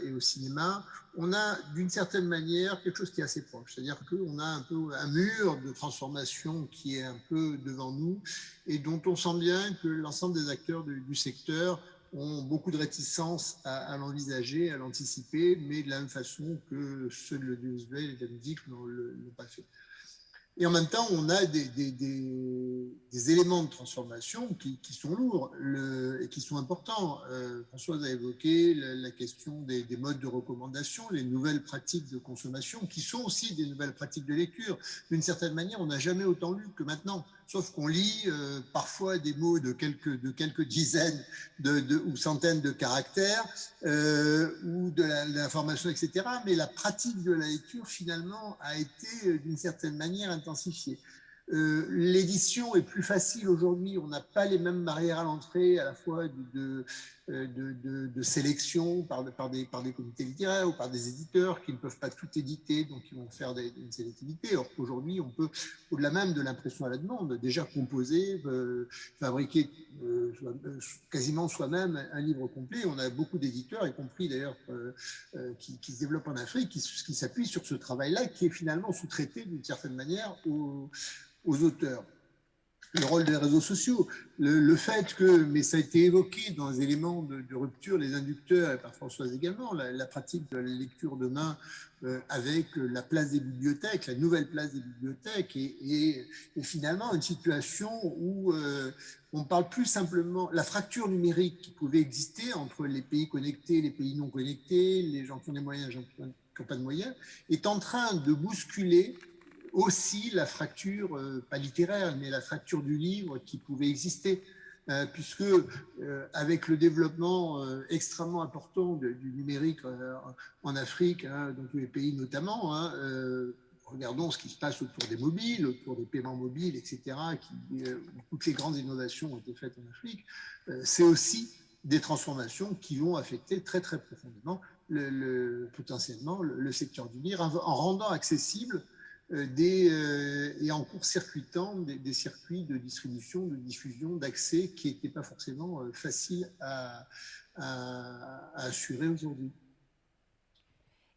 et au cinéma, on a d'une certaine manière quelque chose qui est assez proche. C'est-à-dire qu'on a un peu un mur de transformation qui est un peu devant nous et dont on sent bien que l'ensemble des acteurs du secteur ont beaucoup de réticence à l'envisager, à l'anticiper, mais de la même façon que ceux de l'audiovisuel et de la musique n'ont pas fait. Et en même temps, on a des éléments de transformation qui sont lourds et qui sont importants. Françoise a évoqué la question des modes de recommandation, les nouvelles pratiques de consommation, qui sont aussi des nouvelles pratiques de lecture. D'une certaine manière, on n'a jamais autant lu que maintenant, sauf qu'on lit parfois des mots de quelques dizaines ou centaines de caractères ou de l'information, etc. Mais la pratique de la lecture, finalement, a été d'une certaine manière intensifiée. L'édition est plus facile aujourd'hui, on n'a pas les mêmes barrières à l'entrée, à la fois de sélection par des comités littéraires ou par des éditeurs qui ne peuvent pas tout éditer, donc ils vont faire une sélectivité. Or qu'aujourd'hui, on peut, au-delà même de l'impression à la demande, déjà composer, fabriquer quasiment soi-même un livre complet. On a beaucoup d'éditeurs, y compris d'ailleurs qui se développent en Afrique, qui s'appuient sur ce travail-là, qui est finalement sous-traité d'une certaine manière aux auteurs. Le rôle des réseaux sociaux, le fait que, mais ça a été évoqué dans les éléments de rupture, les inducteurs, et par Françoise également, la pratique de la lecture de main avec la place des bibliothèques, la nouvelle place des bibliothèques, et finalement une situation où on parle plus simplement, la fracture numérique qui pouvait exister entre les pays connectés, les pays non connectés, les gens qui ont des moyens, les gens qui n'ont pas de moyens, est en train de bousculer aussi la fracture, pas littéraire, mais la fracture du livre qui pouvait exister, puisque avec le développement extrêmement important du numérique en Afrique, dans tous les pays notamment, regardons ce qui se passe autour des mobiles, autour des paiements mobiles, etc., toutes les grandes innovations ont été faites en Afrique, c'est aussi des transformations qui vont affecter très très profondément potentiellement le secteur du livre, en rendant accessible et en court-circuitant des circuits de distribution, de diffusion, d'accès qui n'étaient pas forcément faciles à assurer aujourd'hui.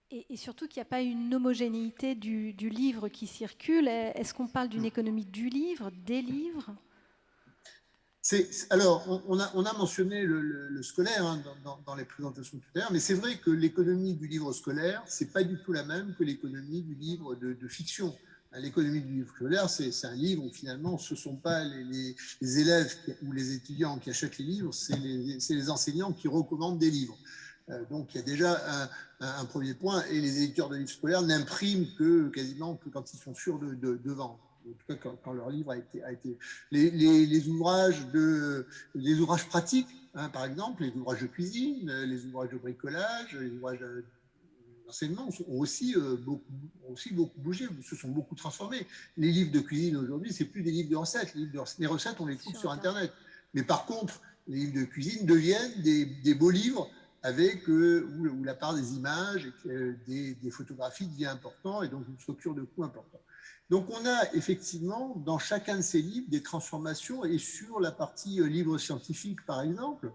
Et surtout qu'il n'y a pas une homogénéité du livre qui circule. Est-ce qu'on parle d'une économie du livre, des livres ? Alors, on a mentionné le scolaire dans les présentations tout à l'heure, mais c'est vrai que l'économie du livre scolaire, ce n'est pas du tout la même que l'économie du livre de fiction. L'économie du livre scolaire, c'est un livre où finalement, ce ne sont pas les élèves ou les étudiants qui achètent les livres, c'est les enseignants qui recommandent des livres. Donc, il y a déjà un premier point, et les éditeurs de livres scolaires n'impriment quasiment que quand ils sont sûrs de vendre. En tout cas quand leur livre a été les ouvrages pratiques, par exemple, les ouvrages de cuisine, les ouvrages de bricolage, les ouvrages d'enseignement ont aussi beaucoup bougé, se sont beaucoup transformés. Les livres de cuisine aujourd'hui, c'est plus des livres de recettes. Les recettes, on les trouve sur Internet. Mais par contre, les livres de cuisine deviennent des beaux livres avec où la part des images et des photographies devient important, et donc une structure de coût importante. Donc, on a effectivement, dans chacun de ces livres, des transformations, et sur la partie livre scientifique, par exemple,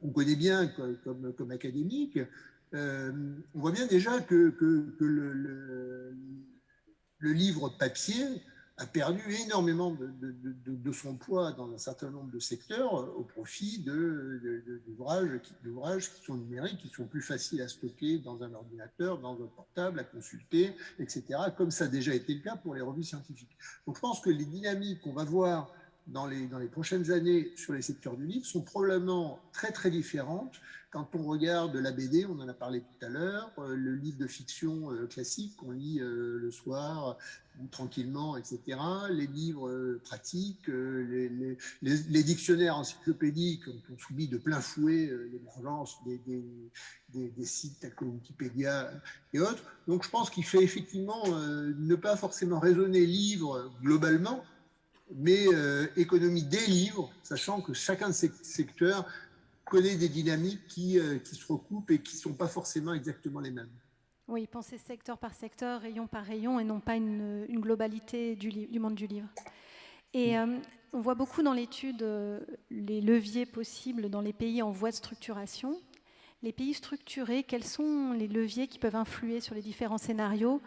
qu'on connaît bien comme académique, on voit bien déjà que le livre papier a perdu énormément de son poids dans un certain nombre de secteurs au profit d'ouvrages qui sont numériques, qui sont plus faciles à stocker dans un ordinateur, dans un portable, à consulter, etc., comme ça a déjà été le cas pour les revues scientifiques. Donc je pense que les dynamiques qu'on va voir dans les prochaines années sur les secteurs du livre sont probablement très très différentes. Quand on regarde la BD, on en a parlé tout à l'heure, le livre de fiction classique qu'on lit le soir ou tranquillement, etc. Les livres pratiques, les dictionnaires encyclopédiques ont subi de plein fouet l'émergence des sites tels que Wikipédia et autres. Donc je pense qu'il fait effectivement ne pas forcément raisonner livre globalement, mais économie des livres, sachant que chacun de ces secteurs connaît des dynamiques qui se recoupent et qui ne sont pas forcément exactement les mêmes. Oui, penser secteur par secteur, rayon par rayon, et non pas une globalité du monde du livre. Et on voit beaucoup dans l'étude les leviers possibles dans les pays en voie de structuration. Les pays structurés, quels sont les leviers qui peuvent influer sur les différents scénarios ?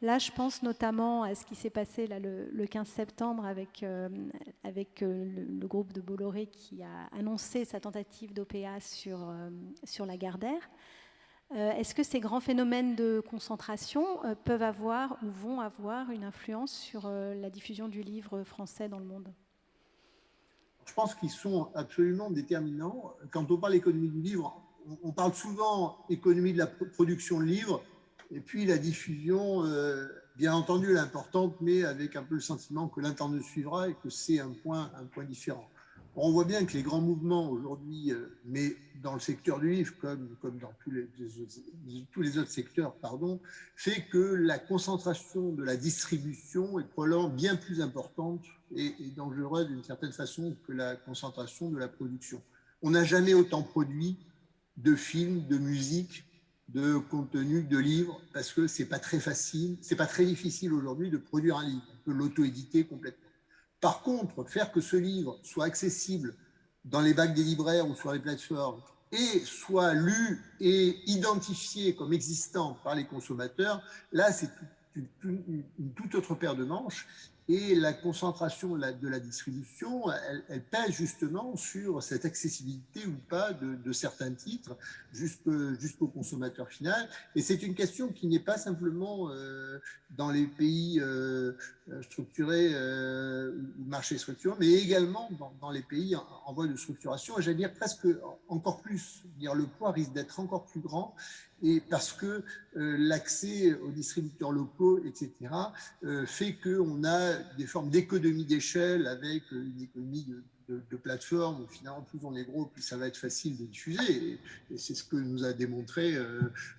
Là, je pense notamment à ce qui s'est passé là, le 15 septembre avec le groupe de Bolloré qui a annoncé sa tentative d'OPA sur Lagardère. Est-ce que ces grands phénomènes de concentration peuvent avoir ou vont avoir une influence sur la diffusion du livre français dans le monde ? Je pense qu'ils sont absolument déterminants. Quand on parle d'économie du livre, on parle souvent économie de la production de livres, et puis la diffusion, bien entendu, elle est importante, mais avec un peu le sentiment que l'Internet suivra et que c'est un point différent. On voit bien que les grands mouvements aujourd'hui, mais dans le secteur du livre, comme dans tous les autres secteurs, fait que la concentration de la distribution est probablement bien plus importante et dangereuse d'une certaine façon que la concentration de la production. On n'a jamais autant produit de films, de musique, de contenu, de livres, parce que c'est pas très facile, c'est pas très difficile aujourd'hui de produire un livre. On peut l'auto-éditer complètement. Par contre, faire que ce livre soit accessible dans les bacs des libraires ou sur les plateformes et soit lu et identifié comme existant par les consommateurs, là, c'est une toute autre paire de manches. Et la concentration de la distribution, elle pèse justement sur cette accessibilité ou pas de certains titres jusqu'au consommateur final. Et c'est une question qui n'est pas simplement dans les pays structurés ou marchés structurés, mais également dans les pays en voie de structuration. Et j'allais dire presque encore plus. Le poids risque d'être encore plus grand. Et parce que l'accès aux distributeurs locaux, etc., fait qu'on a des formes d'économie d'échelle avec une économie de plateforme où finalement plus on est gros, plus ça va être facile de diffuser. Et c'est ce que nous a démontré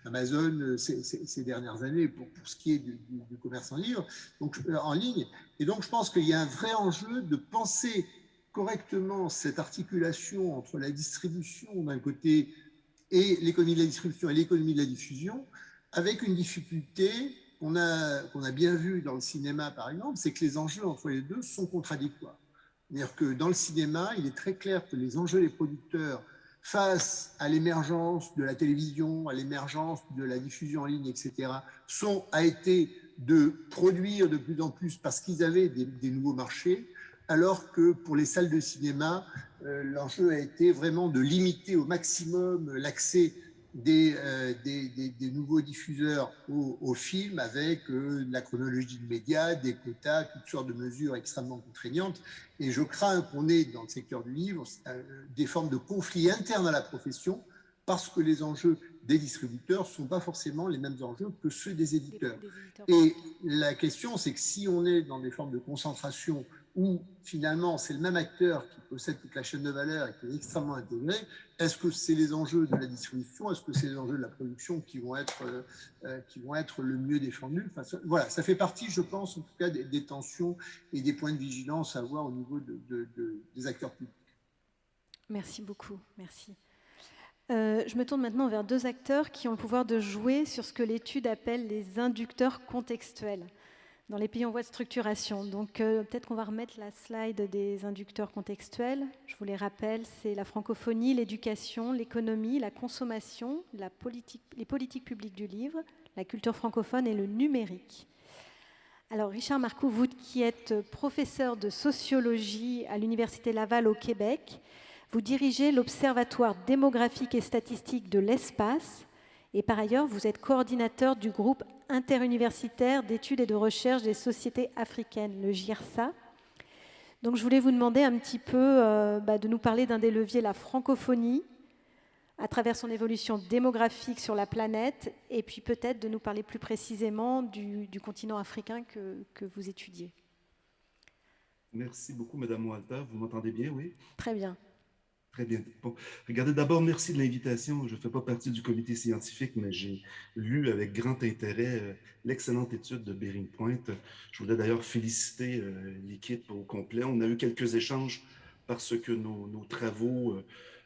Amazon ces dernières années pour ce qui est du commerce en ligne. Et donc je pense qu'il y a un vrai enjeu de penser correctement cette articulation entre la distribution d'un côté et l'économie de la distribution et l'économie de la diffusion, avec une difficulté qu'on a bien vue dans le cinéma, par exemple, c'est que les enjeux entre les deux sont contradictoires. C'est-à-dire que dans le cinéma, il est très clair que les enjeux des producteurs face à l'émergence de la télévision, à l'émergence de la diffusion en ligne, etc., a été de produire de plus en plus parce qu'ils avaient des nouveaux marchés, alors que pour les salles de cinéma, l'enjeu a été vraiment de limiter au maximum l'accès des nouveaux diffuseurs aux films avec la chronologie de médias, des quotas, toutes sortes de mesures extrêmement contraignantes. Et je crains qu'on ait dans le secteur du livre des formes de conflits internes à la profession parce que les enjeux des distributeurs ne sont pas forcément les mêmes enjeux que ceux des éditeurs. Et la question, c'est que si on est dans des formes de concentration où finalement c'est le même acteur qui possède toute la chaîne de valeur et qui est extrêmement intégré, est-ce que c'est les enjeux de la distribution, est-ce que c'est les enjeux de la production qui vont être le mieux défendus? Voilà, ça fait partie, je pense, en tout cas, des tensions et des points de vigilance à avoir au niveau des acteurs publics. Merci beaucoup, merci. Je me tourne maintenant vers deux acteurs qui ont le pouvoir de jouer sur ce que l'étude appelle les inducteurs contextuels dans les pays en voie de structuration. Donc peut-être qu'on va remettre la slide des inducteurs contextuels. Je vous les rappelle, c'est la francophonie, l'éducation, l'économie, la consommation, les politiques publiques du livre, la culture francophone et le numérique. Alors Richard Marcoux, vous qui êtes professeur de sociologie à l'Université Laval au Québec, vous dirigez l'Observatoire démographique et statistique de l'espace et par ailleurs, vous êtes coordinateur du groupe interuniversitaire d'études et de recherche des sociétés africaines, le GIRSA. Donc je voulais vous demander un petit peu de nous parler d'un des leviers, la francophonie, à travers son évolution démographique sur la planète, et puis peut-être de nous parler plus précisément du continent africain que vous étudiez. Merci beaucoup, Madame Walter. Vous m'entendez bien, oui? Très bien. Très bien. Bon, regardez, d'abord, merci de l'invitation. Je ne fais pas partie du comité scientifique, mais j'ai lu avec grand intérêt l'excellente étude de Bering Point. Je voulais d'ailleurs féliciter l'équipe au complet. On a eu quelques échanges parce que nos travaux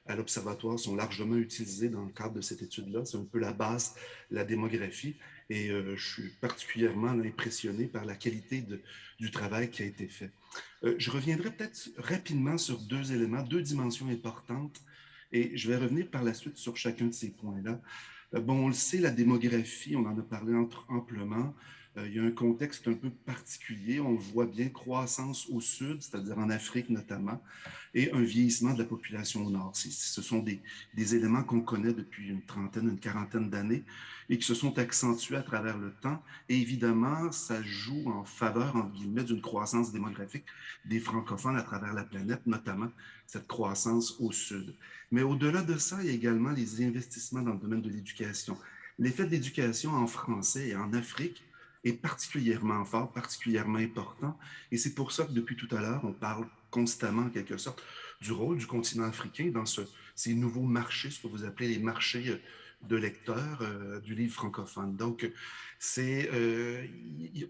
à l'Observatoire sont largement utilisés dans le cadre de cette étude-là. C'est un peu la base, la démographie. Et je suis particulièrement impressionné par la qualité du travail qui a été fait. Je reviendrai peut-être rapidement sur deux éléments, deux dimensions importantes, et je vais revenir par la suite sur chacun de ces points-là. Bon, on le sait, la démographie, on en a parlé amplement. Il y a un contexte un peu particulier. On le voit bien, croissance au sud, c'est-à-dire en Afrique notamment, et un vieillissement de la population au nord. Ce sont des éléments qu'on connaît depuis une trentaine, une quarantaine d'années et qui se sont accentués à travers le temps. Et évidemment, ça joue en faveur, entre guillemets, d'une croissance démographique des francophones à travers la planète, notamment cette croissance au sud. Mais au-delà de ça, il y a également les investissements dans le domaine de l'éducation. L'effet de l'éducation en français et en Afrique est particulièrement fort, particulièrement important. Et c'est pour ça que depuis tout à l'heure, on parle constamment, en quelque sorte, du rôle du continent africain dans ces nouveaux marchés, ce que vous appelez les marchés de lecteurs du livre francophone. Donc,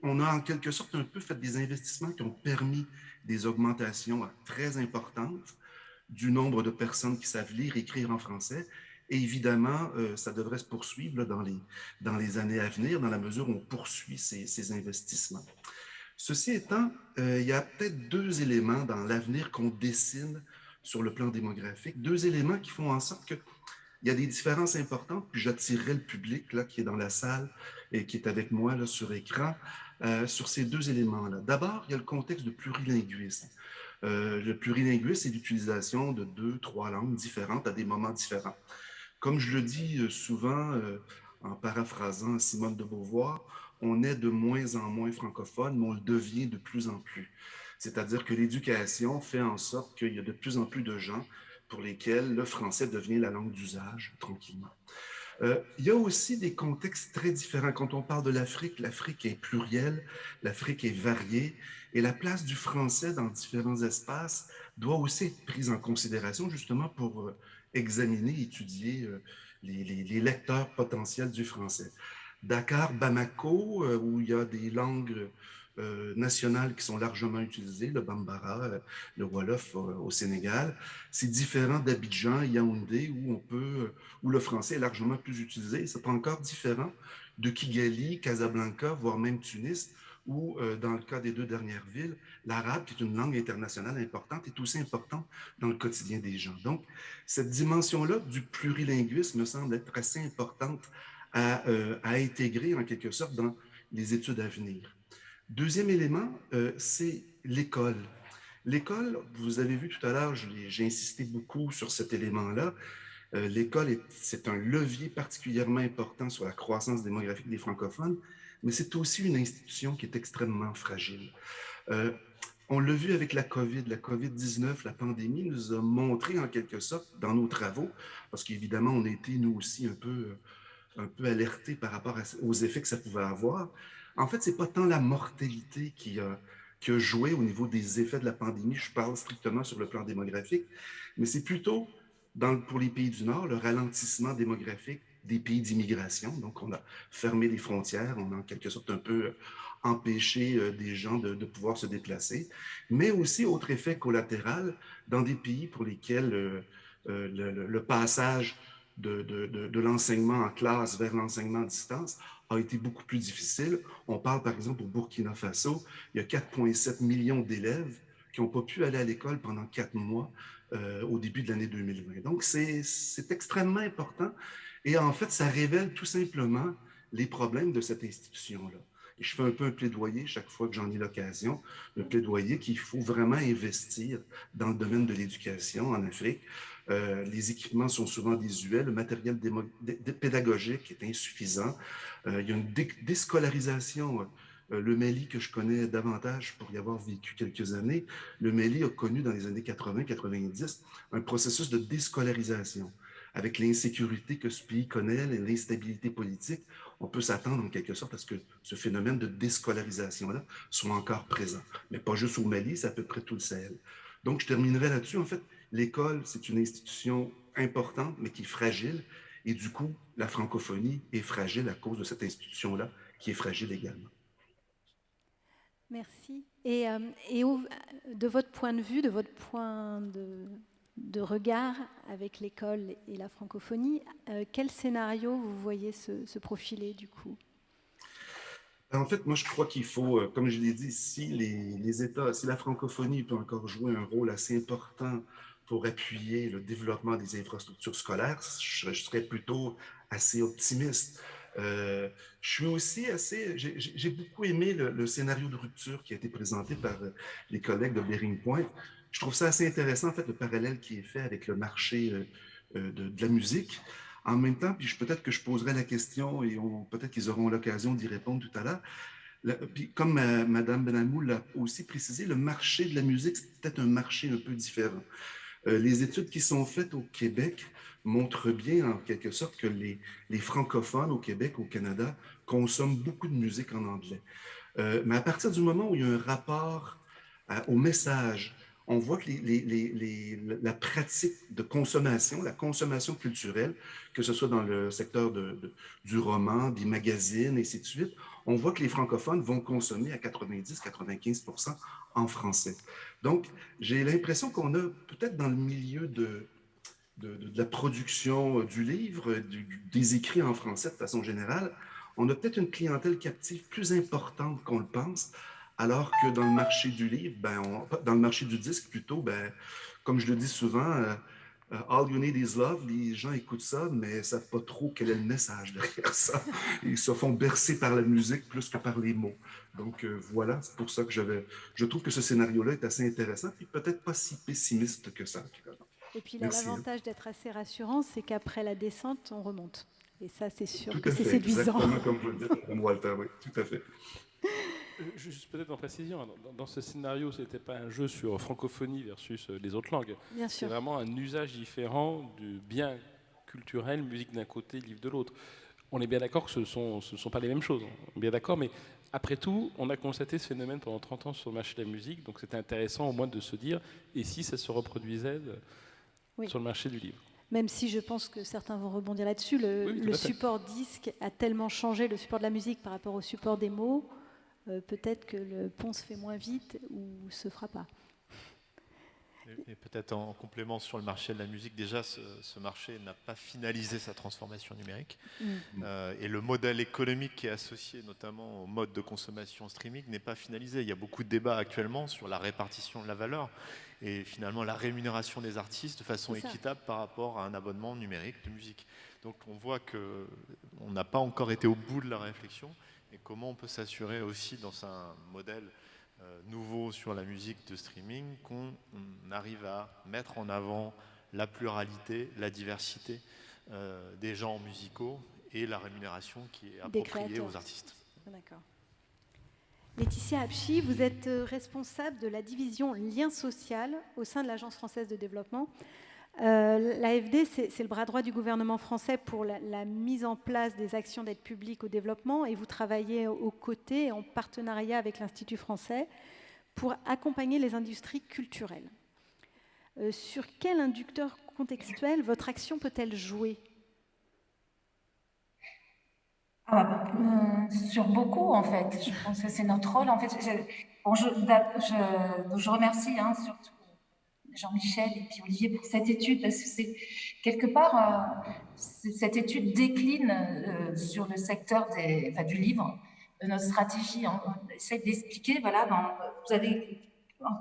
on a en quelque sorte un peu fait des investissements qui ont permis des augmentations très importantes du nombre de personnes qui savent lire et écrire en français. Et évidemment, ça devrait se poursuivre là, dans les années à venir, dans la mesure où on poursuit ces investissements. Ceci étant, il y a peut-être deux éléments dans l'avenir qu'on dessine sur le plan démographique, deux éléments qui font en sorte qu'il y a des différences importantes, puis j'attirerai le public là, qui est dans la salle et qui est avec moi là, sur écran, sur ces deux éléments-là. D'abord, il y a le contexte de plurilinguisme. Le plurilinguisme, c'est l'utilisation de 2, 3 langues différentes à des moments différents. Comme je le dis souvent, en paraphrasant Simone de Beauvoir, on est de moins en moins francophone, mais on le devient de plus en plus. C'est-à-dire que l'éducation fait en sorte qu'il y a de plus en plus de gens pour lesquels le français devient la langue d'usage, tranquillement. Il y a aussi des contextes très différents. Quand on parle de l'Afrique, l'Afrique est plurielle, l'Afrique est variée, et la place du français dans différents espaces doit aussi être prise en considération, justement pour examiner, étudier les lecteurs potentiels du français. Dakar, Bamako, où il y a des langues nationales qui sont largement utilisées, le Bambara, le Wolof au Sénégal. C'est différent d'Abidjan, Yaoundé, où le français est largement plus utilisé. C'est encore différent de Kigali, Casablanca, voire même Tunis, où, dans le cas des deux dernières villes, l'arabe, qui est une langue internationale importante, est aussi importante dans le quotidien des gens. Donc, cette dimension-là du plurilinguisme me semble être assez importante à intégrer, en quelque sorte, dans les études à venir. Deuxième élément, c'est l'école. L'école, vous avez vu tout à l'heure, j'ai insisté beaucoup sur cet élément-là. L'école, c'est un levier particulièrement important sur la croissance démographique des francophones, mais c'est aussi une institution qui est extrêmement fragile. On l'a vu avec la COVID. La COVID-19, la pandémie nous a montré en quelque sorte dans nos travaux, parce qu'évidemment, on a été nous aussi un peu alertés par rapport aux effets que ça pouvait avoir. En fait, ce n'est pas tant la mortalité qui a joué au niveau des effets de la pandémie, je parle strictement sur le plan démographique, mais c'est plutôt pour les pays du Nord, le ralentissement démographique des pays d'immigration. Donc, on a fermé les frontières, on a en quelque sorte un peu empêché des gens de pouvoir se déplacer, mais aussi, autre effet collatéral, dans des pays pour lesquels le passage de l'enseignement en classe vers l'enseignement à distance a été beaucoup plus difficile. On parle par exemple au Burkina Faso, il y a 4,7 millions d'élèves qui n'ont pas pu aller à l'école pendant 4 mois au début de l'année 2020. Donc, c'est extrêmement important et en fait, ça révèle tout simplement les problèmes de cette institution-là. Et je fais un peu un plaidoyer chaque fois que j'en ai l'occasion, un plaidoyer qu'il faut vraiment investir dans le domaine de l'éducation en Afrique. Les équipements sont souvent désuets, le matériel pédagogique est insuffisant. Il y a une déscolarisation Le Mali, que je connais davantage pour y avoir vécu quelques années, le Mali a connu dans les années 80-90 un processus de déscolarisation. Avec l'insécurité que ce pays connaît, l'instabilité politique, on peut s'attendre en quelque sorte à ce que ce phénomène de déscolarisation-là soit encore présent. Mais pas juste au Mali, c'est à peu près tout le Sahel. Donc, je terminerai là-dessus. En fait, l'école, c'est une institution importante, mais qui est fragile. Et du coup, la francophonie est fragile à cause de cette institution-là, qui est fragile également. Merci. De votre point de vue, de votre point de regard avec l'école et la francophonie, quel scénario vous voyez se profiler du coup? En fait, moi, je crois qu'il faut, comme je l'ai dit, si les États, si la francophonie peut encore jouer un rôle assez important pour appuyer le développement des infrastructures scolaires, je serais plutôt assez optimiste. Je suis aussi assez... J'ai beaucoup aimé le scénario de rupture qui a été présenté par les collègues de Bering Point. Je trouve ça assez intéressant, en fait, le parallèle qui est fait avec le marché de la musique. En même temps, puis peut-être que je poserai la question et peut-être qu'ils auront l'occasion d'y répondre tout à l'heure. Puis comme Mme Benamou l'a aussi précisé, le marché de la musique, c'est peut-être un marché un peu différent. Les études qui sont faites au Québec montrent bien, en quelque sorte, que les francophones au Québec, au Canada, consomment beaucoup de musique en anglais. Mais à partir du moment où il y a un rapport au message, on voit que la pratique de consommation, la consommation culturelle, que ce soit dans le secteur du roman, des magazines, et ainsi de suite, on voit que les francophones vont consommer à 90-95% en français. Donc, j'ai l'impression qu'on a peut-être dans le milieu de la production du livre, des écrits en français de façon générale, on a peut-être une clientèle captive plus importante qu'on le pense, alors que dans le marché du livre, dans le marché du disque plutôt, comme je le dis souvent, All You Need Is Love, les gens écoutent ça, mais ne savent pas trop quel est le message derrière ça. Ils se font bercer par la musique plus que par les mots. Donc voilà, c'est pour ça que je trouve que ce scénario-là est assez intéressant, puis peut-être pas si pessimiste que ça. Et puis l'avantage d'être assez rassurant, c'est qu'après la descente, on remonte. Et ça, c'est sûr que c'est séduisant. Exactement comme vous le dites, Mme Walter, oui, tout à fait. Juste peut-être en précision, dans ce scénario, ce n'était pas un jeu sur francophonie versus les autres langues. Bien sûr. C'est vraiment un usage différent du bien culturel, musique d'un côté, livre de l'autre. On est bien d'accord que ce ne sont pas les mêmes choses. On est bien d'accord, mais après tout, on a constaté ce phénomène pendant 30 ans sur le marché de la musique, donc c'était intéressant au moins de se dire, et si ça se reproduisait sur le marché du livre. Même si je pense que certains vont rebondir là-dessus, le support disque a tellement changé, le support de la musique par rapport au support des mots, peut-être que le pont se fait moins vite ou se fera pas. Et peut-être en complément sur le marché de la musique, déjà ce marché n'a pas finalisé sa transformation numérique. Et le modèle économique qui est associé notamment au mode de consommation streaming n'est pas finalisé. Il y a beaucoup de débats actuellement sur la répartition de la valeur et finalement la rémunération des artistes de façon équitable par rapport à un abonnement numérique de musique. Donc on voit qu'on n'a pas encore été au bout de la réflexion et comment on peut s'assurer aussi dans un modèle nouveau sur la musique de streaming qu'on arrive à mettre en avant la pluralité, la diversité des genres musicaux et la rémunération qui est appropriée aux artistes. D'accord. Laetitia Apchi, vous êtes responsable de la division Lien social au sein de l'Agence française de développement. L'AFD, c'est le bras droit du gouvernement français pour la mise en place des actions d'aide publique au développement et vous travaillez aux côtés, en partenariat avec l'Institut français, pour accompagner les industries culturelles. Sur quel inducteur contextuel votre action peut-elle jouer ? Sur beaucoup, en fait. Je pense que c'est notre rôle. En fait, je remercie surtout Jean-Michel et puis Olivier pour cette étude, parce que c'est quelque part, cette étude décline sur le secteur du livre, de notre stratégie. On essaie d'expliquer, vous avez,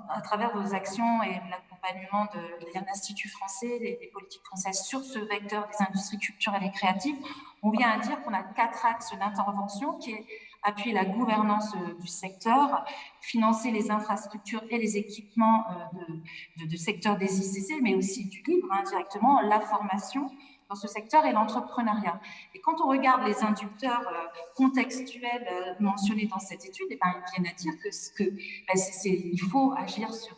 à travers vos actions et l'accompagnement de l'Institut français, des politiques françaises sur ce vecteur des industries culturelles et créatives, on vient à dire qu'on a 4 axes d'intervention qui est appuyer la gouvernance du secteur, financer les infrastructures et les équipements du secteur des ICC, mais aussi du livre indirectement, la formation, dans ce secteur est l'entrepreneuriat. Et quand on regarde les inducteurs contextuels mentionnés dans cette étude, eh ben, ils viennent à dire il faut agir sur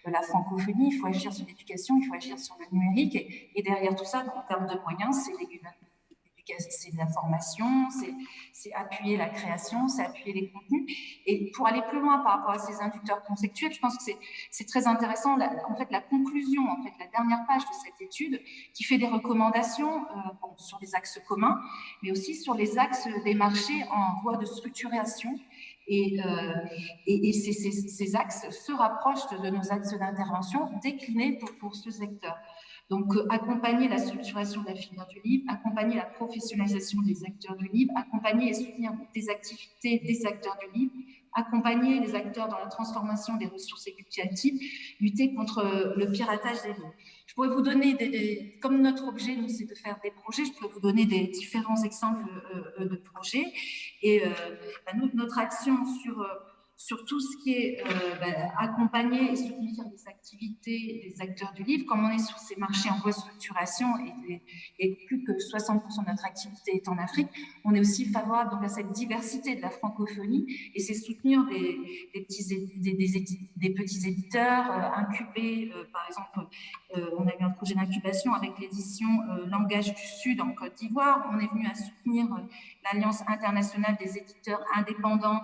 la francophonie, il faut agir sur l'éducation, il faut agir sur le numérique. Et derrière tout ça, en termes de moyens, c'est la formation, c'est appuyer la création, c'est appuyer les contenus. Et pour aller plus loin par rapport à ces inducteurs conceptuels, je pense que c'est très intéressant, la conclusion, la dernière page de cette étude, qui fait des recommandations sur les axes communs, mais aussi sur les axes des marchés en voie de structuration. Et ces axes se rapprochent de nos axes d'intervention déclinés pour ce secteur. Donc, accompagner la structuration de la filière du livre, accompagner la professionnalisation des acteurs du livre, accompagner et soutenir des activités des acteurs du livre, accompagner les acteurs dans la transformation des ressources éducatives, lutter contre le piratage des livres. Je pourrais vous donner, comme notre objet, nous, c'est de faire des projets, je pourrais vous donner des différents exemples de projets. Et notre action sur tout ce qui est accompagner et soutenir les activités des acteurs du livre, comme on est sur ces marchés en voie de structuration et plus que 60% de notre activité est en Afrique, on est aussi favorable donc, à cette diversité de la francophonie et c'est soutenir des petits éditeurs, incuber, par exemple, on a eu un projet d'incubation avec l'édition Langage du Sud en Côte d'Ivoire, on est venu à soutenir l'Alliance internationale des éditeurs indépendants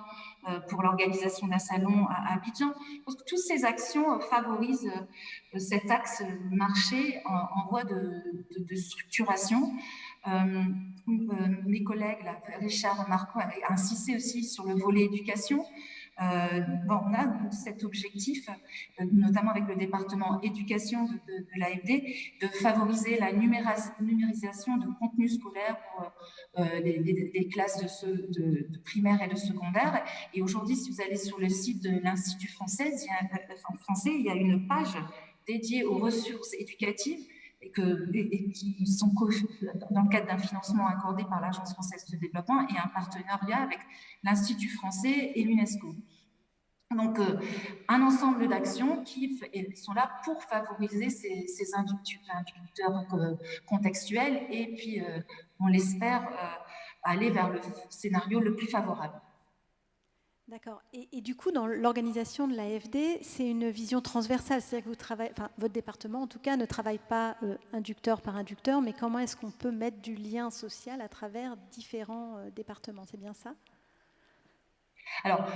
pour l'organisation d'un salon à Abidjan. Donc, toutes ces actions favorisent cet axe marché en voie de structuration. Mes collègues, là, Richard Marco, a insisté aussi sur le volet éducation. On a cet objectif, notamment avec le département éducation de l'AFD, de favoriser la numérisation de contenus scolaires pour des classes de primaire et de secondaire. Et aujourd'hui, si vous allez sur le site de l'Institut français, il y a une page dédiée aux ressources éducatives et qui sont dans le cadre d'un financement accordé par l'Agence française de développement et un partenariat avec l'Institut français et l'UNESCO. Donc, un ensemble d'actions qui sont là pour favoriser ces inducteurs contextuels et puis, on l'espère, aller vers le scénario le plus favorable. D'accord. Et du coup, dans l'organisation de l'AFD, c'est une vision transversale. C'est-à-dire que votre département, en tout cas, ne travaille pas inducteur par inducteur, mais comment est-ce qu'on peut mettre du lien social à travers différents départements? C'est bien ça? Alors,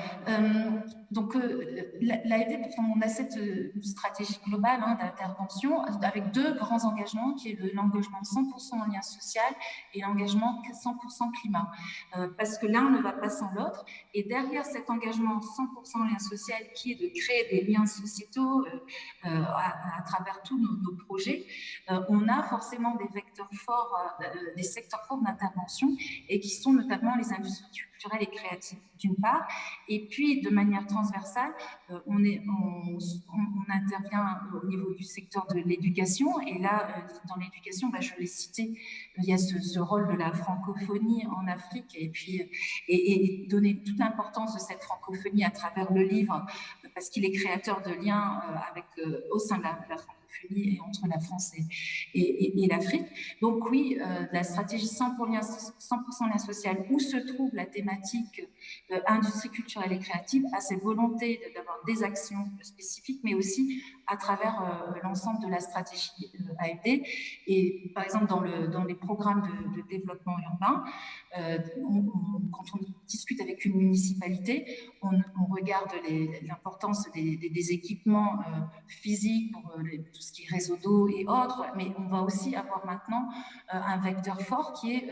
l'AFD, on a cette stratégie globale d'intervention avec deux grands engagements, qui est l'engagement 100% en lien social et l'engagement 100% climat. Parce que l'un ne va pas sans l'autre. Et derrière cet engagement 100% en lien social, qui est de créer des liens sociétaux à travers tous nos projets, on a forcément des vecteurs forts, des secteurs forts d'intervention et qui sont notamment les industries culturelles et créatives d'une part, et puis de manière transversale, on intervient au niveau du secteur de l'éducation, et là, dans l'éducation, je l'ai cité, il y a ce rôle de la francophonie en Afrique, et puis et donner toute l'importance de cette francophonie à travers le livre, parce qu'il est créateur de liens au sein de la francophonie et entre la France et l'Afrique. Donc oui, la stratégie 100% lien social, où se trouve la thématique industrie culturelle et créative, a cette volonté d'avoir des actions spécifiques, mais aussi à travers l'ensemble de la stratégie AFD. Et par exemple, dans les programmes de développement urbain, quand on discute avec une municipalité, on regarde l'importance des équipements physiques pour tout ce qui est réseau d'eau et autres, mais on va aussi avoir maintenant un vecteur fort qui est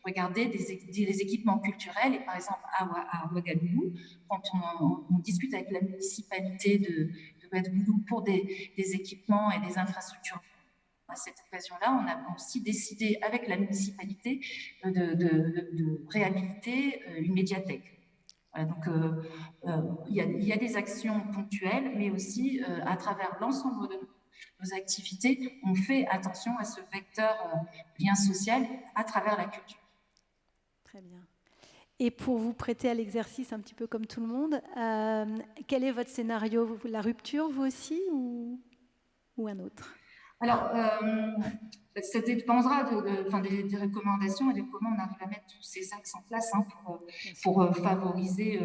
regarder des équipements culturels. Et par exemple, à Ouagadougou, quand on discute avec la municipalité de Ouagadougou pour des équipements et des infrastructures, à cette occasion-là, on a aussi décidé avec la municipalité de réhabiliter une médiathèque. Voilà, donc, il y a des actions ponctuelles, mais aussi à travers l'ensemble de nos activités, on fait attention à ce vecteur lien social à travers la culture. Très bien. Et pour vous prêter à l'exercice un petit peu comme tout le monde, quel est votre scénario? La rupture, vous aussi, ou un autre? Alors, ça dépendra des recommandations et de comment on arrive à mettre tous ces axes en place pour favoriser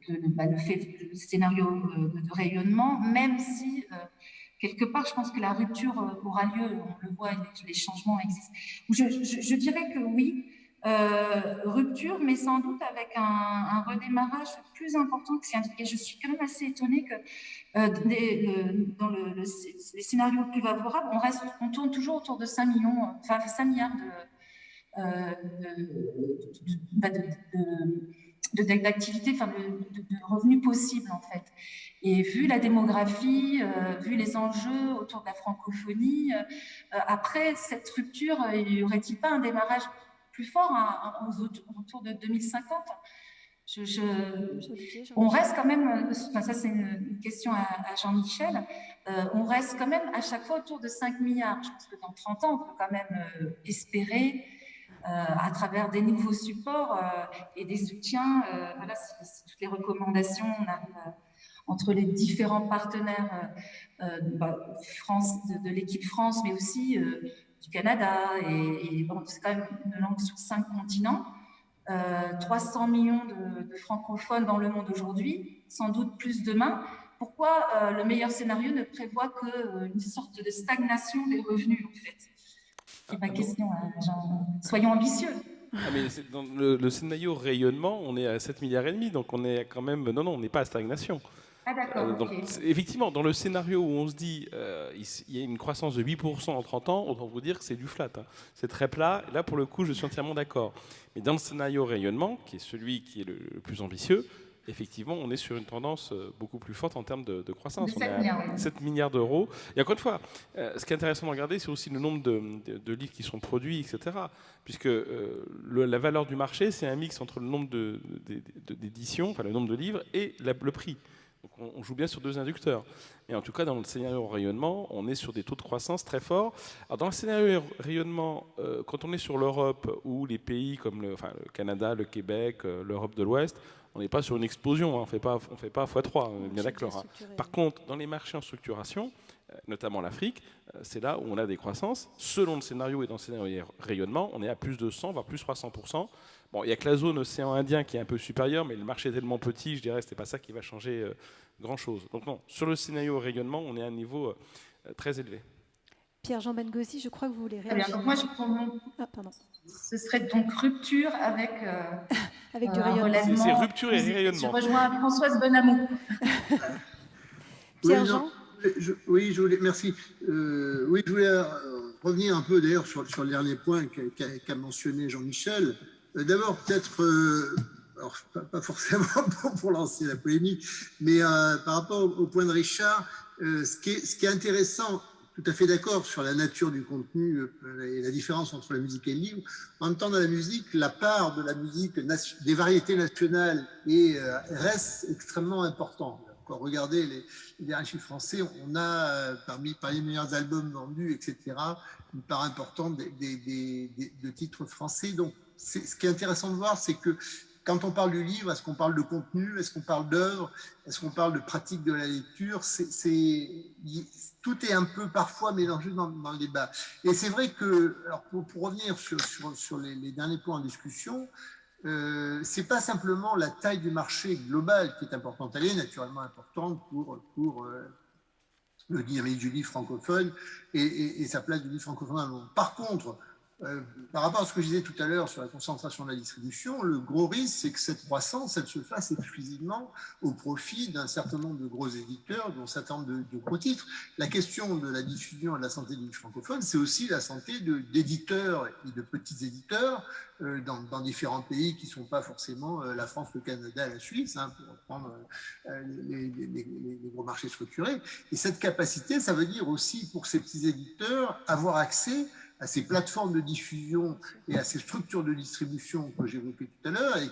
le scénario de rayonnement, même si, quelque part, je pense que la rupture aura lieu, on le voit, les changements existent. Je dirais que oui, rupture, mais sans doute avec un redémarrage plus important que c'est indiqué. Je suis quand même assez étonnée que dans les scénarios plus favorables, on tourne toujours autour de 5 milliards d'activités, de revenus possibles en fait. Et vu la démographie, vu les enjeux autour de la francophonie, après cette rupture, y aurait-il pas un démarrage plus fort autour de 2050? On reste quand même, ça c'est une question à Jean-Michel, on reste quand même à chaque fois autour de 5 milliards. Je pense que dans 30 ans, on peut quand même espérer, à travers des nouveaux supports et des soutiens, voilà, si toutes les recommandations, on arrive entre les différents partenaires de l'équipe France, mais aussi du Canada, et bon, c'est quand même une langue sur 5 continents. 300 millions de francophones dans le monde aujourd'hui, sans doute plus demain. Pourquoi le meilleur scénario ne prévoit qu'une sorte de stagnation des revenus, en fait? C'est ma question, Jean. Soyons ambitieux. Mais dans le scénario rayonnement, on est à 7,5 milliards, donc on est quand même... Non, on n'est pas à stagnation. Ah d'accord, donc, effectivement, dans le scénario où on se dit il y a une croissance de 8% en 30 ans, autant vous dire que c'est du flat. Hein. C'est très plat. Là, pour le coup, je suis entièrement d'accord. Mais dans le scénario rayonnement, qui est celui qui est le plus ambitieux, effectivement, on est sur une tendance beaucoup plus forte en termes de croissance. On est à 7 milliards d'euros. Et encore une fois, ce qui est intéressant de regarder, c'est aussi le nombre de livres qui sont produits, etc. Puisque la valeur du marché, c'est un mix entre le nombre d'éditions, enfin le nombre de livres, et le prix. Donc on joue bien sur deux inducteurs. Et en tout cas, dans le scénario rayonnement, on est sur des taux de croissance très forts. Alors dans le scénario rayonnement, quand on est sur l'Europe ou les pays comme le Canada, le Québec, l'Europe de l'Ouest, on n'est pas sur une explosion, hein. On ne fait pas x3, on est bien d'accord. Hein. Par contre, dans les marchés en structuration, notamment l'Afrique, c'est là où on a des croissances. Selon le scénario et dans le scénario rayonnement, on est à plus de 100, voire plus 300%. Bon, il n'y a que la zone océan Indien qui est un peu supérieure, mais le marché est tellement petit, je dirais que ce n'est pas ça qui va changer grand-chose. Donc non, sur le scénario rayonnement, on est à un niveau très élevé. Pierre-Jean Bengossi, je crois que vous voulez réagir. Très bien, donc moi je prends ce serait donc rupture avec, avec du rayonnement. C'est rupture et rayonnement. Je rejoins Françoise Benamou. Pierre-Jean merci. Oui, je voulais revenir un peu d'ailleurs sur le dernier point qu'a mentionné Jean-Michel. D'abord, peut-être, alors pas forcément pour lancer la polémique, mais par rapport au point de Richard, ce qui est intéressant, tout à fait d'accord sur la nature du contenu et la différence entre la musique et le livre. En même temps, dans la musique, la part de la musique des variétés nationales reste extrêmement importante. Quand vous regardez les derniers chiffres français, on a parmi les meilleurs albums vendus, etc., une part importante de titres français. Donc, ce qui est intéressant de voir, c'est que quand on parle du livre, est-ce qu'on parle de contenu, est-ce qu'on parle d'œuvre, est-ce qu'on parle de pratique de la lecture? Tout est un peu parfois mélangé dans le débat. Et c'est vrai que, alors pour revenir sur les derniers points en discussion, c'est pas simplement la taille du marché global qui est importante. Elle est naturellement importante pour le dynamisme du livre francophone et sa place du livre francophone dans le monde. Par contre, par rapport à ce que je disais tout à l'heure sur la concentration de la distribution, le gros risque, c'est que cette croissance, elle se fasse exclusivement au profit d'un certain nombre de gros éditeurs, dont un certain nombre de gros titres. La question de la diffusion et de la santé du livre francophone, c'est aussi la santé d'éditeurs et de petits éditeurs dans différents pays qui ne sont pas forcément la France, le Canada, la Suisse, hein, pour reprendre les gros marchés structurés. Et cette capacité, ça veut dire aussi pour ces petits éditeurs avoir accès à ces plateformes de diffusion et à ces structures de distribution que j'évoquais tout à l'heure et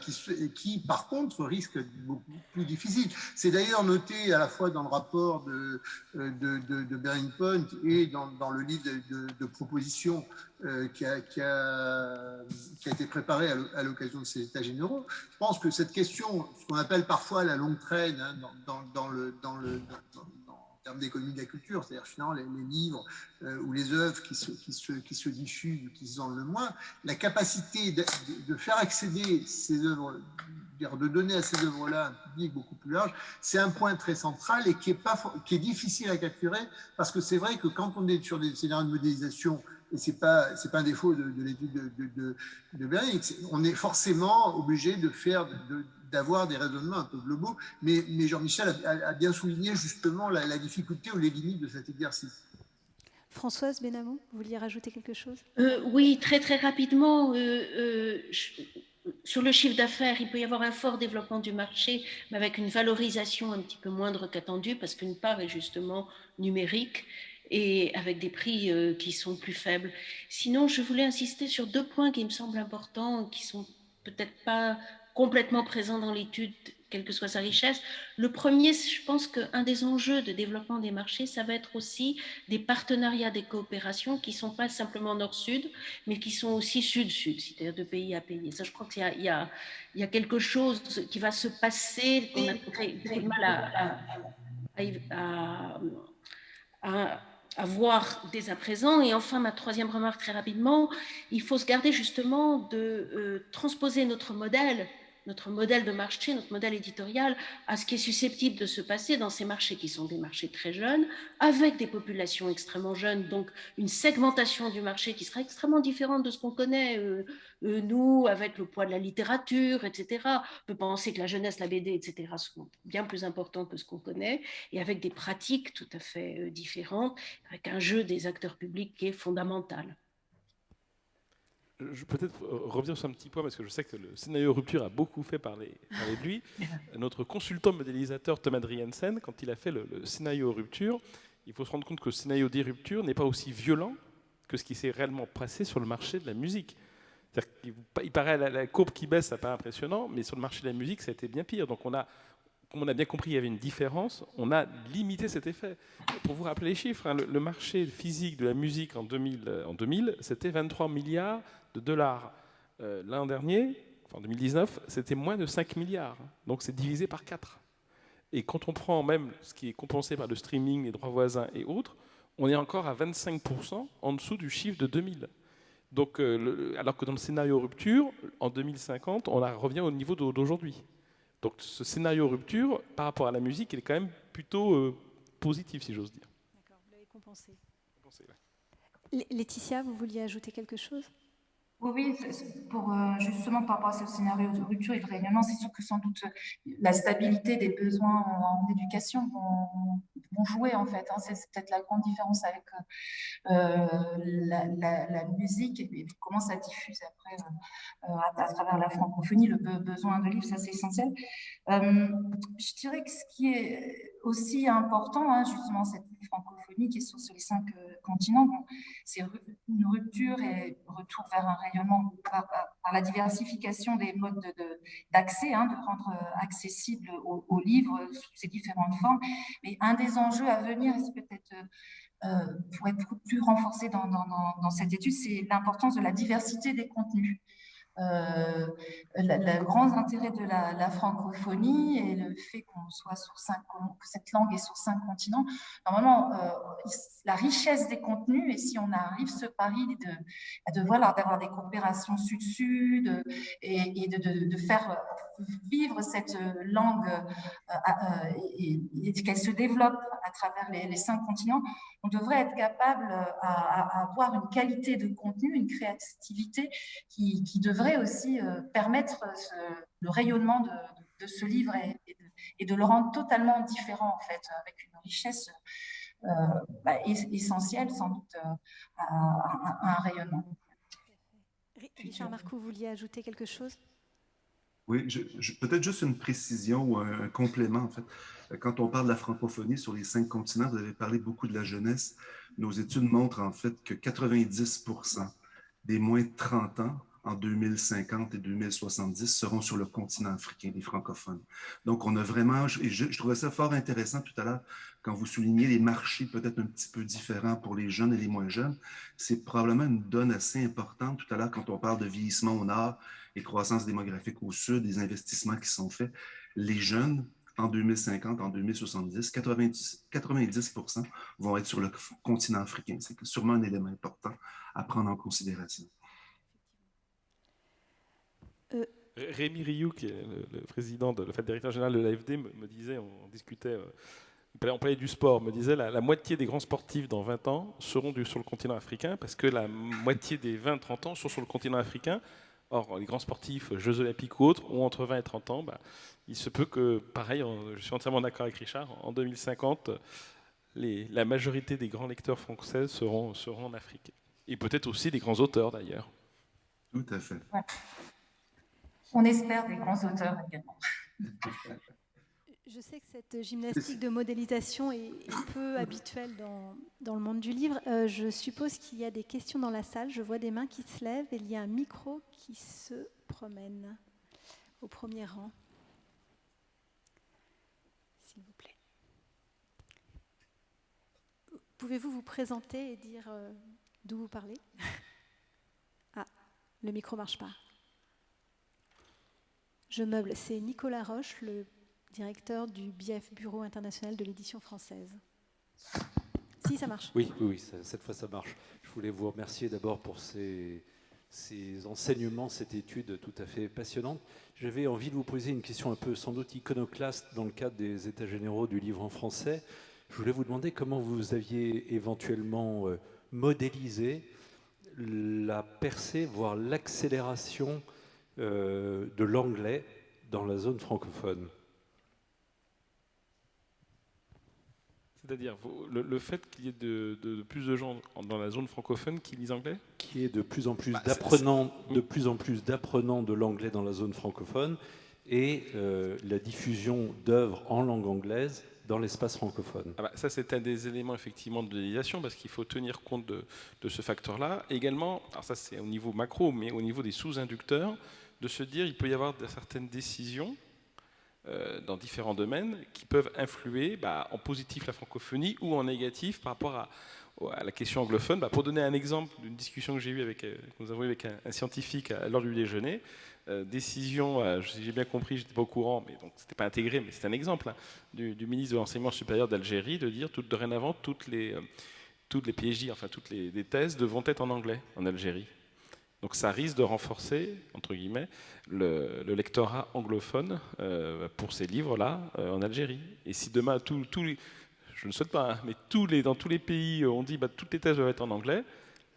qui, par contre, risquent d'être beaucoup plus difficiles. C'est d'ailleurs noté à la fois dans le rapport de Bearing Point et dans le livre de propositions qui a été préparé à l'occasion de ces états généraux. Je pense que cette question, ce qu'on appelle parfois la longue traîne, hein, en termes d'économie de la culture, c'est-à-dire finalement les livres ou les œuvres qui se diffusent, qui se vendent le moins, la capacité de faire accéder ces œuvres, de donner à ces œuvres-là un public beaucoup plus large, c'est un point très central et qui est difficile à capturer, parce que c'est vrai que quand on est sur des scénarios de modélisation, et ce n'est pas un défaut de l'étude de Berling, on est forcément obligé d'avoir des raisonnements un peu globaux, mais Jean-Michel a bien souligné justement la difficulté ou les limites de cet exercice. Françoise Benhamou, vous vouliez rajouter quelque chose? Oui, très très rapidement. Sur le chiffre d'affaires, il peut y avoir un fort développement du marché, mais avec une valorisation un petit peu moindre qu'attendue, parce qu'une part est justement numérique et avec des prix qui sont plus faibles. Sinon, je voulais insister sur 2 points qui me semblent importants, qui sont peut-être pas complètement présents dans l'étude, quelle que soit sa richesse. Le premier, je pense qu'un des enjeux de développement des marchés, ça va être aussi des partenariats, des coopérations qui ne sont pas simplement nord-sud, mais qui sont aussi sud-sud, c'est-à-dire de pays à pays. Ça, je crois qu'il y a quelque chose qui va se passer, qu'on a très mal à voir dès à présent. Et enfin, ma troisième remarque très rapidement, il faut se garder justement de transposer notre modèle de marché, notre modèle éditorial à ce qui est susceptible de se passer dans ces marchés qui sont des marchés très jeunes, avec des populations extrêmement jeunes, donc une segmentation du marché qui sera extrêmement différente de ce qu'on connaît, nous, avec le poids de la littérature, etc. On peut penser que la jeunesse, la BD, etc. sont bien plus importants que ce qu'on connaît, et avec des pratiques tout à fait différentes, avec un jeu des acteurs publics qui est fondamental. Je peux peut-être revenir sur un petit point, parce que je sais que le scénario Rupture a beaucoup fait parler de lui. Notre consultant modélisateur Thomas Driensen, quand il a fait le scénario Rupture, il faut se rendre compte que le scénario des ruptures n'est pas aussi violent que ce qui s'est réellement passé sur le marché de la musique. C'est-à-dire qu'il paraît, la courbe qui baisse, ça paraît impressionnant, mais sur le marché de la musique, ça a été bien pire. Donc comme on a bien compris, il y avait une différence, on a limité cet effet. Pour vous rappeler les chiffres, hein, le marché physique de la musique en 2000 c'était 23 milliards de dollars. L'an dernier, en 2019, c'était moins de 5 milliards. Donc c'est divisé par 4. Et quand on prend même ce qui est compensé par le streaming, les droits voisins et autres, on est encore à 25% en dessous du chiffre de 2000. Donc, alors que dans le scénario Rupture, en 2050, on revient au niveau d'aujourd'hui. Donc ce scénario Rupture, par rapport à la musique, il est quand même plutôt positif, si j'ose dire. D'accord, vous l'avez compensé. Ouais. Laetitia, vous vouliez ajouter quelque chose? Oui, pour justement par rapport à ce scénario de rupture et de rayonnement, c'est sûr que sans doute la stabilité des besoins en éducation vont jouer en fait. Hein. C'est peut-être la grande différence avec la musique et comment ça diffuse après à travers la francophonie, le besoin de livres, ça c'est essentiel. Je dirais que ce qui est aussi important, hein, justement, cette francophonie qui est sur les 5 continents, bon, c'est une rupture et retour vers un rayonnement par la diversification des modes d'accès, hein, de rendre accessible aux livres sous ces différentes formes. Mais un des enjeux à venir, c'est peut-être pour être plus renforcé dans cette étude, c'est l'importance de la diversité des contenus. Le grand intérêt de la francophonie et le fait que cette langue est sur 5 continents, normalement, la richesse des contenus, et si on arrive ce pari d'avoir des coopérations sud-sud et de faire vivre cette langue et qu'elle se développe à travers les 5 continents, on devrait être capable à avoir une qualité de contenu, une créativité qui devrait aussi permettre le rayonnement de ce livre et de le rendre totalement différent, en fait, avec une richesse essentielle, sans doute, à un rayonnement. Richard Marcoux, vous vouliez ajouter quelque chose? Oui, peut-être juste une précision ou un complément, en fait. Quand on parle de la francophonie sur les 5 continents, vous avez parlé beaucoup de la jeunesse. Nos études montrent en fait que 90% des moins de 30 ans en 2050 et 2070 seront sur le continent africain, des francophones. Donc, on a vraiment, et je trouvais ça fort intéressant tout à l'heure, quand vous soulignez les marchés peut-être un petit peu différents pour les jeunes et les moins jeunes, c'est probablement une donne assez importante tout à l'heure quand on parle de vieillissement au nord et croissance démographique au sud, des investissements qui sont faits. Les jeunes, en 2050, en 2070, 90% vont être sur le continent africain. C'est sûrement un élément important à prendre en considération. Rémi Rioux, qui est le président, le directeur général de l'AFD, me disait, on discutait, on parlait du sport, me disait la moitié des grands sportifs dans 20 ans seront sur le continent africain, parce que la moitié des 20-30 ans sont sur le continent africain. Or, les grands sportifs, Jeux Olympiques ou autres, ont entre 20 et 30 ans. Il se peut que, pareil, je suis entièrement d'accord avec Richard, en 2050, la majorité des grands lecteurs français seront en Afrique. Et peut-être aussi des grands auteurs, d'ailleurs. Tout à fait. Ouais. On espère des grands auteurs également. Je sais que cette gymnastique de modélisation est peu habituelle dans le monde du livre. Je suppose qu'il y a des questions dans la salle. Je vois des mains qui se lèvent et il y a un micro qui se promène au premier rang. S'il vous plaît. Pouvez-vous vous présenter et dire d'où vous parlez? Ah, le micro ne marche pas. Je meuble. C'est Nicolas Roche, le directeur du BIEF, Bureau international de l'édition française. Si, ça marche. Oui, cette fois ça marche. Je voulais vous remercier d'abord pour ces enseignements, cette étude tout à fait passionnante. J'avais envie de vous poser une question un peu sans doute iconoclaste dans le cadre des États généraux du livre en français. Je voulais vous demander comment vous aviez éventuellement modélisé la percée, voire l'accélération de l'anglais dans la zone francophone. C'est-à-dire le fait qu'il y ait de plus de gens dans la zone francophone qui lisent anglais? Qu'il y ait de plus en plus d'apprenants de l'anglais dans la zone francophone et la diffusion d'œuvres en langue anglaise dans l'espace francophone. Ça, c'est un des éléments effectivement de modélisation parce qu'il faut tenir compte de ce facteur-là. Également, alors ça c'est au niveau macro, mais au niveau des sous-inducteurs, de se dire qu'il peut y avoir certaines décisions dans différents domaines qui peuvent influer en positif la francophonie ou en négatif par rapport à la question anglophone. Pour donner un exemple d'une discussion que nous avons eue avec un scientifique lors du déjeuner, décision, si j'ai bien compris, je n'étais pas au courant, mais donc c'était pas intégré, mais c'est un exemple du ministre de l'enseignement supérieur d'Algérie de dire dorénavant toutes les PhD, enfin toutes les thèses devront être en anglais en Algérie. Donc ça risque de renforcer, entre guillemets, le lectorat anglophone pour ces livres-là en Algérie. Et si demain, je ne souhaite pas, mais dans tous les pays, on dit toutes les thèses doivent être en anglais,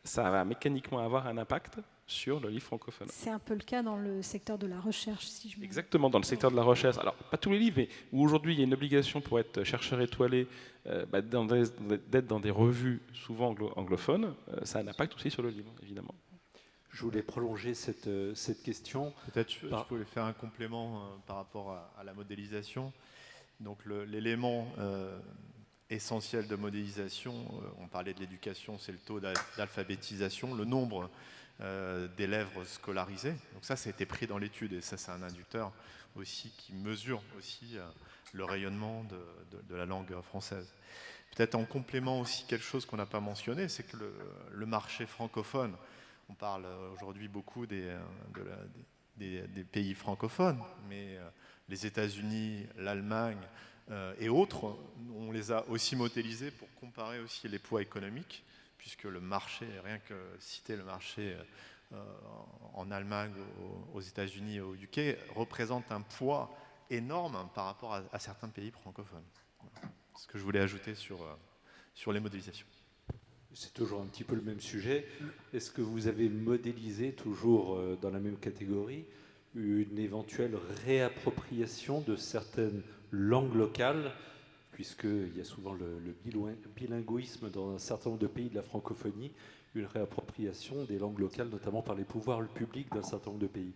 ça va mécaniquement avoir un impact sur le livre francophone. C'est un peu le cas dans le secteur de la recherche, si je me... Exactement, dans le secteur de la recherche. Alors, pas tous les livres, mais où aujourd'hui il y a une obligation pour être chercheur étoilé, d'être dans des revues souvent anglophones, ça a un impact aussi sur le livre, évidemment. Je voulais prolonger cette question. Peut-être je voulais faire un complément par rapport à la modélisation. Donc l'élément essentiel de modélisation, on parlait de l'éducation, c'est le taux d'alphabétisation, le nombre d'élèves scolarisés. Donc ça a été pris dans l'étude et ça c'est un inducteur aussi qui mesure aussi le rayonnement de la langue française. Peut-être en complément aussi quelque chose qu'on n'a pas mentionné, c'est que le marché francophone, on parle aujourd'hui beaucoup des pays francophones, mais les États-Unis, l'Allemagne et autres, on les a aussi modélisés pour comparer aussi les poids économiques, puisque le marché, rien que citer le marché en Allemagne, aux États-Unis et au UK, représente un poids énorme par rapport à certains pays francophones. Voilà. C'est ce que je voulais ajouter sur les modélisations. C'est toujours un petit peu le même sujet. Est-ce que vous avez modélisé, toujours dans la même catégorie, une éventuelle réappropriation de certaines langues locales, puisqu'il y a souvent le bilinguisme dans un certain nombre de pays de la francophonie, une réappropriation des langues locales, notamment par les pouvoirs publics d'un certain nombre de pays?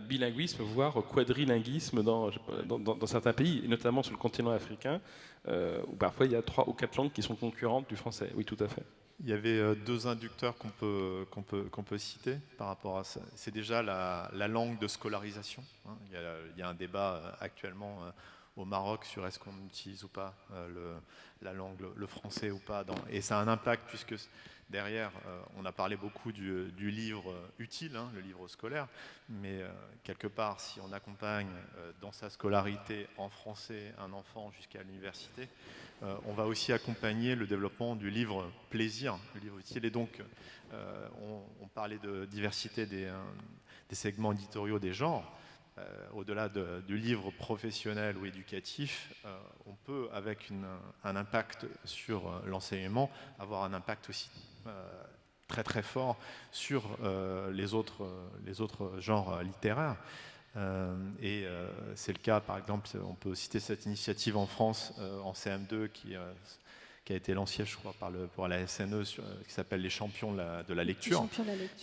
Bilinguisme, voire quadrilinguisme dans certains pays, et notamment sur le continent africain, où parfois il y a 3 ou 4 langues qui sont concurrentes du français. Oui, tout à fait. Il y avait 2 inducteurs qu'on peut citer par rapport à ça. C'est déjà la langue de scolarisation. Il y a un débat actuellement au Maroc sur est-ce qu'on utilise ou pas la langue, le français ou pas. Et ça a un impact puisque derrière, on a parlé beaucoup du livre utile, hein, le livre scolaire, mais quelque part, si on accompagne dans sa scolarité en français un enfant jusqu'à l'université, on va aussi accompagner le développement du livre plaisir, le livre utile. Et donc, on parlait de diversité des segments éditoriaux des genres. Au-delà du livre professionnel ou éducatif, on peut, avec un impact sur l'enseignement, avoir un impact aussi très très fort sur les autres genres littéraires. C'est le cas, par exemple, on peut citer cette initiative en France, en CM2, qui a été lancée, je crois, par la SNE, qui s'appelle les champions de la lecture.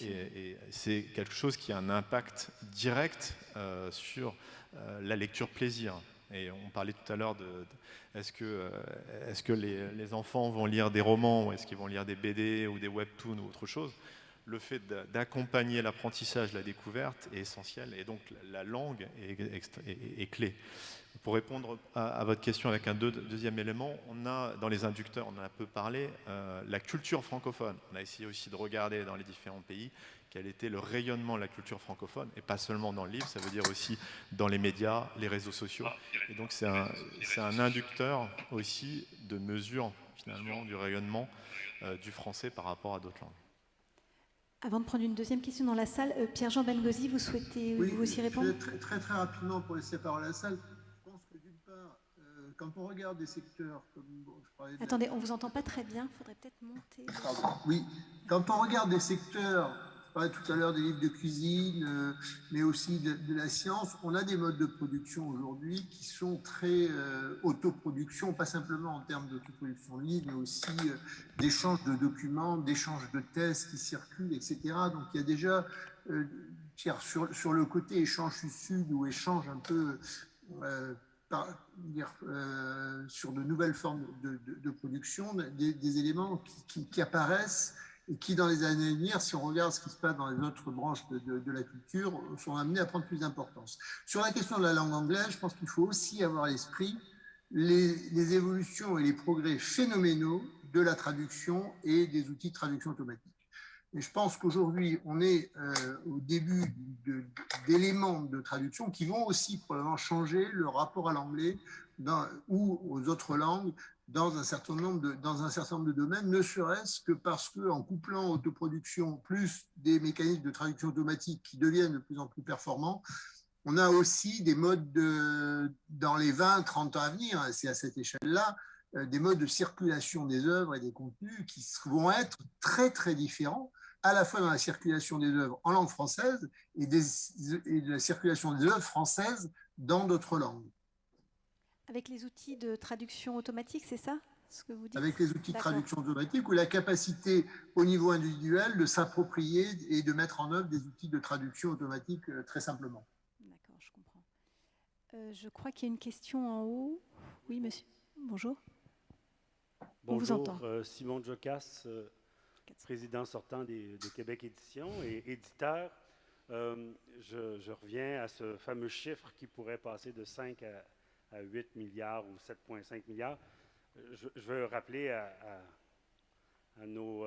Et c'est quelque chose qui a un impact direct sur la lecture plaisir. Et on parlait tout à l'heure est-ce que les enfants vont lire des romans, ou est-ce qu'ils vont lire des BD ou des webtoons ou autre chose. Le fait d'accompagner l'apprentissage, la découverte est essentiel, et donc la langue est clé. Pour répondre à votre question avec un deuxième élément, on a dans les inducteurs, on en a un peu parlé, la culture francophone. On a essayé aussi de regarder dans les différents pays quel était le rayonnement de la culture francophone, et pas seulement dans le livre, ça veut dire aussi dans les médias, les réseaux sociaux. Et donc c'est un inducteur aussi de mesure finalement du rayonnement du français par rapport à d'autres langues. Avant de prendre une deuxième question dans la salle, Pierre-Jean Bengozi, vous souhaitez vous aussi répondre? Très rapidement pour laisser la parole à la salle. Je pense que d'une part, quand on regarde des secteurs comme... Attendez, on ne vous entend pas très bien, il faudrait peut-être monter. Pardon. Oui, quand on regarde des secteurs, je parlais tout à l'heure des livres de cuisine, mais aussi de la science, on a des modes de production aujourd'hui qui sont très autoproduction, pas simplement en termes d'autoproduction de livres, mais aussi d'échange de documents, d'échange de thèses qui circulent, etc. Donc il y a déjà, sur le côté échange sud-sud ou échange un peu... sur de nouvelles formes de production, des éléments qui apparaissent et qui, dans les années à venir, si on regarde ce qui se passe dans les autres branches de la culture, sont amenés à prendre plus d'importance. Sur la question de la langue anglaise, je pense qu'il faut aussi avoir à l'esprit les évolutions et les progrès phénoménaux de la traduction et des outils de traduction automatique. Et je pense qu'aujourd'hui, on est au début d'éléments de traduction qui vont aussi probablement changer le rapport à l'anglais ou aux autres langues dans un certain nombre de domaines, ne serait-ce que parce qu'en couplant autoproduction plus des mécanismes de traduction automatique qui deviennent de plus en plus performants, on a aussi des modes dans les 20-30 ans à venir, c'est à cette échelle-là, des modes de circulation des œuvres et des contenus qui vont être très très différents, à la fois dans la circulation des œuvres en langue française et de la circulation des œuvres françaises dans d'autres langues. Avec les outils de traduction automatique, c'est ça ce que vous dites? Avec les outils de traduction automatique ou la capacité au niveau individuel de s'approprier et de mettre en œuvre des outils de traduction automatique très simplement. D'accord, je comprends. Je crois qu'il y a une question en haut. Oui, monsieur. Bonjour. Bonjour, on vous entend. Simon Jocasse, président sortant de Québec Édition et éditeur. Je reviens à ce fameux chiffre qui pourrait passer de 5 à 8 milliards ou 7,5 milliards. Je veux rappeler à nos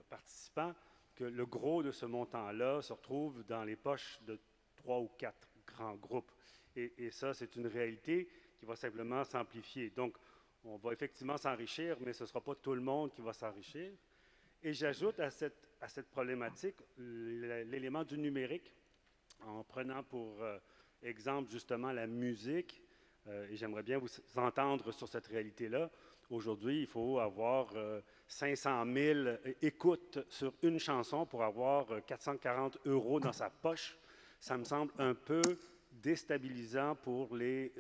participants que le gros de ce montant-là se retrouve dans les poches de 3 ou 4 grands groupes. Et ça, c'est une réalité qui va simplement s'amplifier. Donc, on va effectivement s'enrichir, mais ce ne sera pas tout le monde qui va s'enrichir. Et j'ajoute à cette problématique l'élément du numérique, en prenant pour exemple justement la musique. Et j'aimerais bien vous entendre sur cette réalité-là. Aujourd'hui, il faut avoir 500 000 écoutes sur une chanson pour avoir 440 € dans sa poche. Ça me semble un peu déstabilisant pour les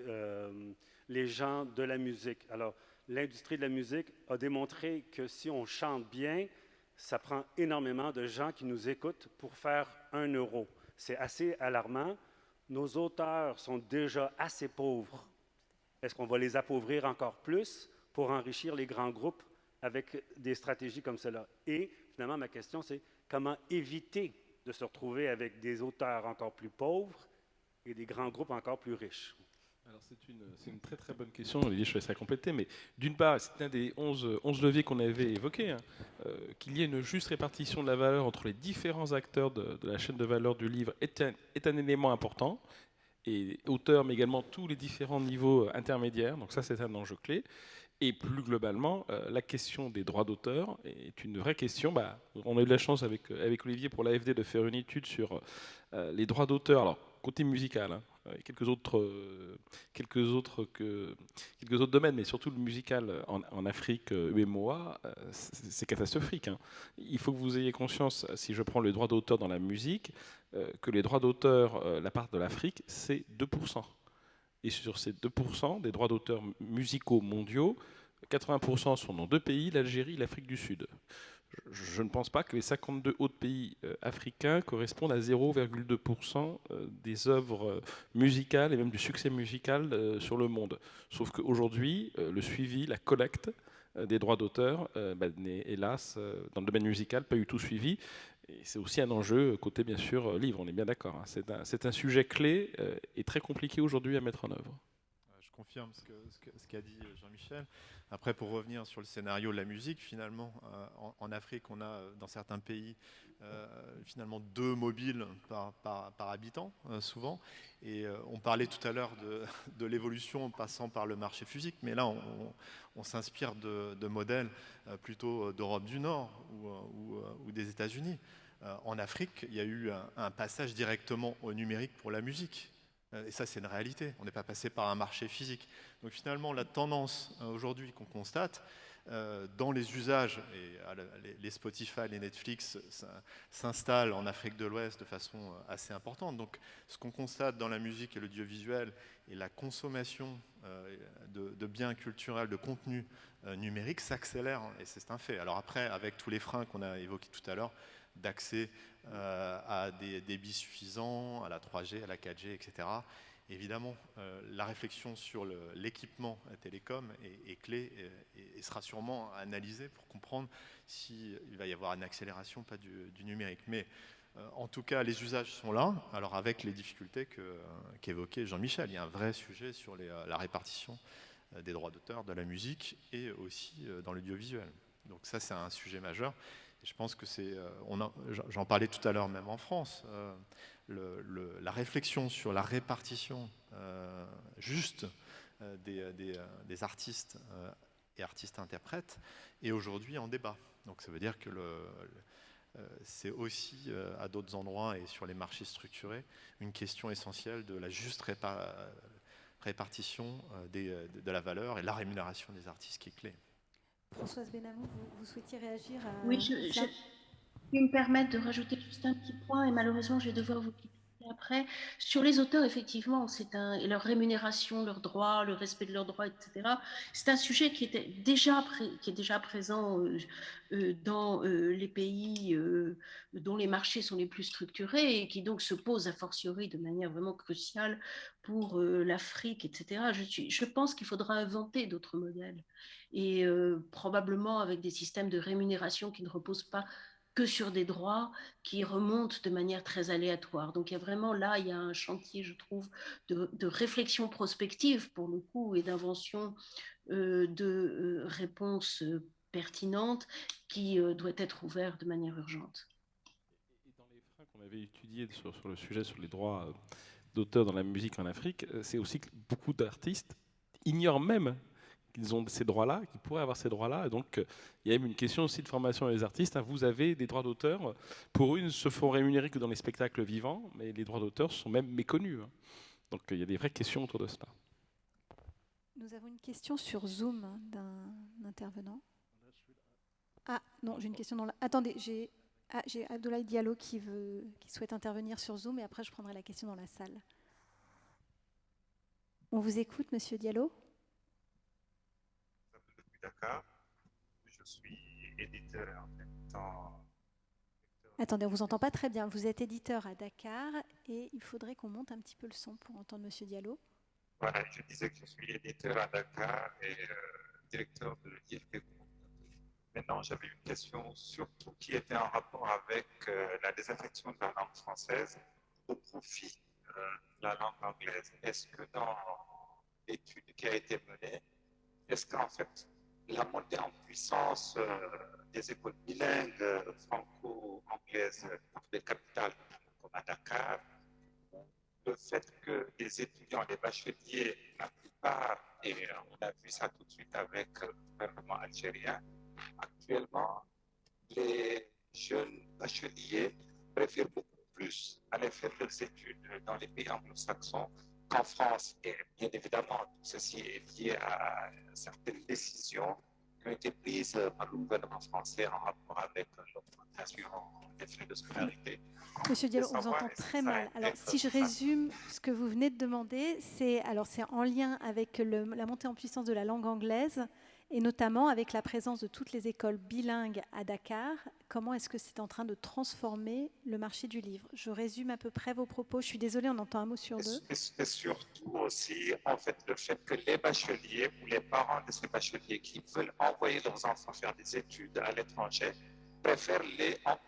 gens de la musique. Alors, l'industrie de la musique a démontré que si on chante bien, ça prend énormément de gens qui nous écoutent pour faire 1 €. C'est assez alarmant. Nos auteurs sont déjà assez pauvres. Est-ce qu'on va les appauvrir encore plus pour enrichir les grands groupes avec des stratégies comme cela? Et finalement, ma question, c'est comment éviter de se retrouver avec des auteurs encore plus pauvres et des grands groupes encore plus riches? Alors c'est une très très bonne question, Olivier, je te laisserai compléter, mais d'une part, c'est un des 11 leviers qu'on avait évoqués, qu'il y ait une juste répartition de la valeur entre les différents acteurs de la chaîne de valeur du livre est un élément important, et auteurs, mais également tous les différents niveaux intermédiaires, donc ça c'est un enjeu clé. Et plus globalement, la question des droits d'auteur est une vraie question. On a eu de la chance avec Olivier pour l'AFD de faire une étude sur les droits d'auteur, alors côté musical, quelques autres domaines, mais surtout le musical en Afrique, UMOA, c'est catastrophique. Il faut que vous ayez conscience, si je prends les droits d'auteur dans la musique, que les droits d'auteur, la part de l'Afrique, c'est 2%. Et sur ces 2% des droits d'auteur musicaux mondiaux, 80% sont dans 2 pays, l'Algérie et l'Afrique du Sud. Je ne pense pas que les 52 autres pays africains correspondent à 0,2% des œuvres musicales et même du succès musical sur le monde. Sauf qu'aujourd'hui, le suivi, la collecte des droits d'auteur n'est hélas, dans le domaine musical, pas du tout suivi. Et c'est aussi un enjeu côté, bien sûr, livre, on est bien d'accord. C'est un sujet clé et très compliqué aujourd'hui à mettre en œuvre. Je confirme ce qu'a dit Jean-Michel. Après, pour revenir sur le scénario de la musique, finalement, en Afrique, on a dans certains pays finalement 2 mobiles par habitant, souvent. Et on parlait tout à l'heure de l'évolution en passant par le marché physique, mais là, on s'inspire de modèles plutôt d'Europe du Nord ou des États-Unis. En Afrique, il y a eu un passage directement au numérique pour la musique. Et ça, c'est une réalité. On n'est pas passé par un marché physique. Donc finalement, la tendance aujourd'hui qu'on constate dans les usages, et les Spotify, les Netflix s'installent en Afrique de l'Ouest de façon assez importante. Donc ce qu'on constate dans la musique et l'audiovisuel et la consommation de biens culturels, de contenus numériques s'accélère, et c'est un fait. Alors après, avec tous les freins qu'on a évoqués tout à l'heure, d'accès à des débits suffisants, à la 3G, à la 4G, etc. Évidemment, la réflexion sur l'équipement télécom est clé et sera sûrement analysée pour comprendre s'il va y avoir une accélération, pas du numérique. Mais en tout cas, les usages sont là, alors avec les difficultés qu'évoquait Jean-Michel. Il y a un vrai sujet sur la répartition des droits d'auteur, de la musique et aussi dans l'audiovisuel. Donc ça, c'est un sujet majeur. Je pense que j'en parlais tout à l'heure même en France, la réflexion sur la répartition juste des artistes et artistes-interprètes est aujourd'hui en débat. Donc ça veut dire que c'est aussi à d'autres endroits et sur les marchés structurés une question essentielle de la juste répartition de la valeur et la rémunération des artistes qui est clé. Françoise Benamou, vous souhaitiez réagir à... Oui, je vais me permettre de rajouter juste un petit point, et malheureusement, je vais devoir vous quitter après. Sur les auteurs, effectivement, et leur rémunération, leurs droits, le respect de leurs droits, etc. C'est un sujet qui est déjà présent dans les pays dont les marchés sont les plus structurés et qui donc se pose a fortiori de manière vraiment cruciale pour l'Afrique, etc. Je pense qu'il faudra inventer d'autres modèles et probablement avec des systèmes de rémunération qui ne reposent pas que sur des droits qui remontent de manière très aléatoire. Donc il y a vraiment là, il y a un chantier, je trouve, de réflexion prospective pour le coup et d'invention de réponses pertinentes qui doit être ouvert de manière urgente. Et dans les freins qu'on avait étudiés sur le sujet, sur les droits d'auteur dans la musique en Afrique, c'est aussi que beaucoup d'artistes ignorent même qu'ils ont ces droits-là, qu'ils pourraient avoir ces droits-là. Et donc, il y a même une question aussi de formation des artistes. Vous avez des droits d'auteur. Pour eux, ils ne se font rémunérer que dans les spectacles vivants, mais les droits d'auteur sont même méconnus. Donc, il y a des vraies questions autour de cela. Nous avons une question sur Zoom d'un intervenant. Ah, non, j'ai une question dans la... Attendez, j'ai Abdoulaye Diallo qui souhaite intervenir sur Zoom, et après, je prendrai la question dans la salle. On vous écoute, Monsieur Diallo. Dakar. Je suis éditeur Attendez, on ne vous entend pas très bien. Vous êtes éditeur à Dakar et il faudrait qu'on monte un petit peu le son pour entendre Monsieur Diallo. Voilà, je disais que je suis éditeur à Dakar et directeur de l'IFP. Maintenant, j'avais une question surtout qui était en rapport avec la désaffection de la langue française au profit de la langue anglaise. Est-ce que dans étude qui a été menée. Est-ce qu'en fait, la montée en puissance des écoles bilingues franco-anglaises dans les capitales comme à Dakar, le fait que les étudiants, les bacheliers, la plupart, et on a vu ça tout de suite avec le gouvernement algérien, actuellement, les jeunes bacheliers préfèrent beaucoup plus aller faire leurs études dans les pays anglo-saxons qu'en France. Et bien évidemment, tout ceci est lié à certaines décisions qui ont été prises par le gouvernement français en rapport avec l'augmentation des frais de scolarité. Monsieur Diallo, on vous entend très mal. Alors, si je résume ce que vous venez de demander, c'est en lien avec la montée en puissance de la langue anglaise et notamment avec la présence de toutes les écoles bilingues à Dakar. Comment est-ce que c'est en train de transformer le marché du livre? Je résume à peu près vos propos. Je suis désolée, on entend un mot sur deux. Et surtout aussi, en fait, le fait que les bacheliers ou les parents de ces bacheliers qui veulent envoyer leurs enfants faire des études à l'étranger préfèrent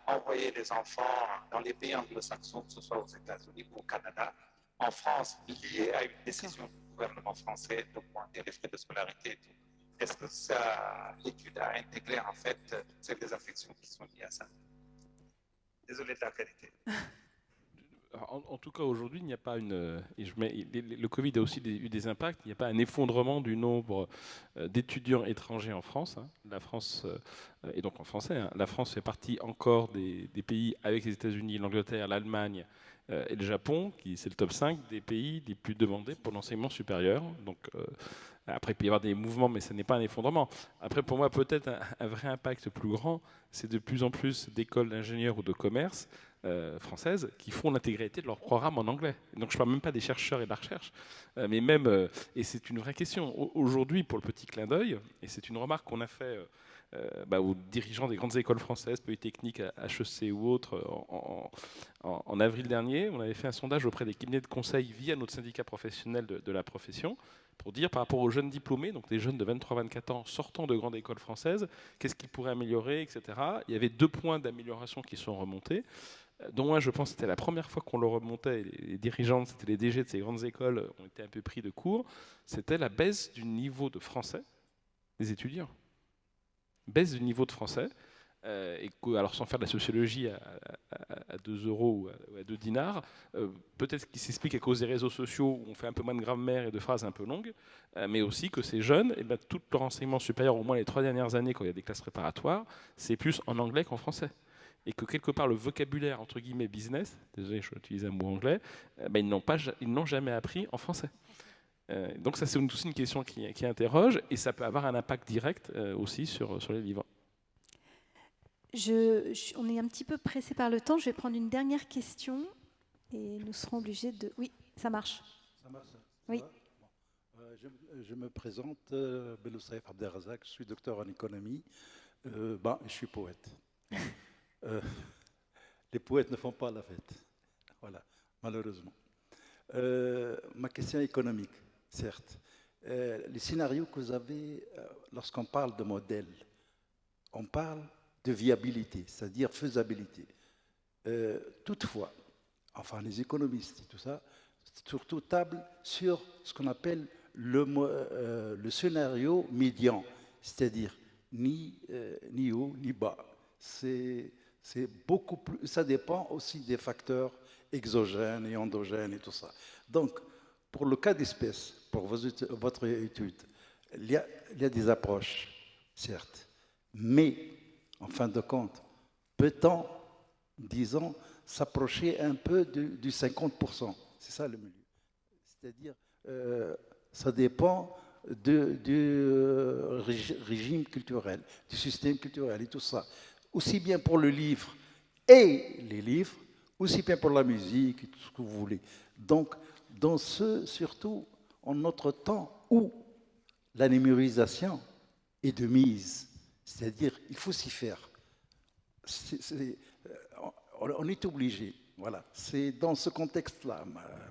envoyer les enfants dans les pays anglo-saxons, que ce soit aux États-Unis ou au Canada. En France, lié à une décision du gouvernement français d'augmenter les frais de scolarité et tout. Est-ce que l'étude a intégré en fait toutes ces désaffections qui sont liées à ça? Désolé de la qualité. En tout cas, aujourd'hui, il n'y a pas le Covid a aussi eu des impacts. Il n'y a pas un effondrement du nombre d'étudiants étrangers en France. La France, et donc en français, la France fait partie encore des pays avec les États-Unis, l'Angleterre, l'Allemagne et le Japon, c'est le top 5 des pays les plus demandés pour l'enseignement supérieur. Donc, après, il peut y avoir des mouvements, mais ce n'est pas un effondrement. Après, pour moi, peut-être un vrai impact plus grand, c'est de plus en plus d'écoles d'ingénieurs ou de commerce françaises qui font l'intégralité de leur programme en anglais. Donc je ne parle même pas des chercheurs et de la recherche, mais même, et c'est une vraie question, aujourd'hui, pour le petit clin d'œil, et c'est une remarque qu'on a fait aux dirigeants des grandes écoles françaises, Polytechnique, HEC ou autres, en avril dernier, on avait fait un sondage auprès des cabinets de conseil via notre syndicat professionnel de la profession, pour dire par rapport aux jeunes diplômés, donc des jeunes de 23-24 ans sortant de grandes écoles françaises, qu'est-ce qu'ils pourraient améliorer, etc. Il y avait 2 points d'amélioration qui sont remontés, dont un, je pense, c'était la première fois qu'on le remontait, les dirigeants, c'était les DG de ces grandes écoles, ont été un peu pris de court, c'était la baisse du niveau de français des étudiants. Baisse du niveau de français, alors sans faire de la sociologie à 2 euros ou à 2 dinars, peut-être qu'il s'explique à cause des réseaux sociaux où on fait un peu moins de grammaire et de phrases un peu longues, mais aussi que ces jeunes, tout leur enseignement supérieur, au moins les 3 dernières années quand il y a des classes préparatoires, c'est plus en anglais qu'en français. Et que quelque part le vocabulaire entre guillemets business, désolé je vais utiliser un mot anglais, ils n'ont jamais appris en français. Donc ça c'est aussi une question qui interroge et ça peut avoir un impact direct aussi sur les livres. On est un petit peu pressé par le temps. Je vais prendre une dernière question et nous serons obligés de... Oui, ça marche. Ça marche. Oui. Bon. Je me présente, Beloussaïf Abderrazak, je suis docteur en économie. Je suis poète. Les poètes ne font pas la fête. Voilà, malheureusement. Ma question est économique, certes. Les scénarios que vous avez, lorsqu'on parle de modèle, on parle de viabilité, c'est-à-dire faisabilité. Toutefois, enfin les économistes et tout ça, surtout tablent sur ce qu'on appelle le scénario médian, c'est-à-dire ni haut ni bas. C'est beaucoup plus, ça dépend aussi des facteurs exogènes et endogènes et tout ça. Donc, pour le cas d'espèce, pour votre étude, il y a des approches, certes, mais en fin de compte, peut-on, disons, s'approcher un peu du 50%? C'est ça le milieu. C'est-à-dire, ça dépend du régime culturel, du système culturel et tout ça. Aussi bien pour le livre et les livres, aussi bien pour la musique et tout ce que vous voulez. Donc, surtout en notre temps où la numérisation est de mise, c'est-à-dire il faut s'y faire. On est obligé. Voilà, c'est dans ce contexte-là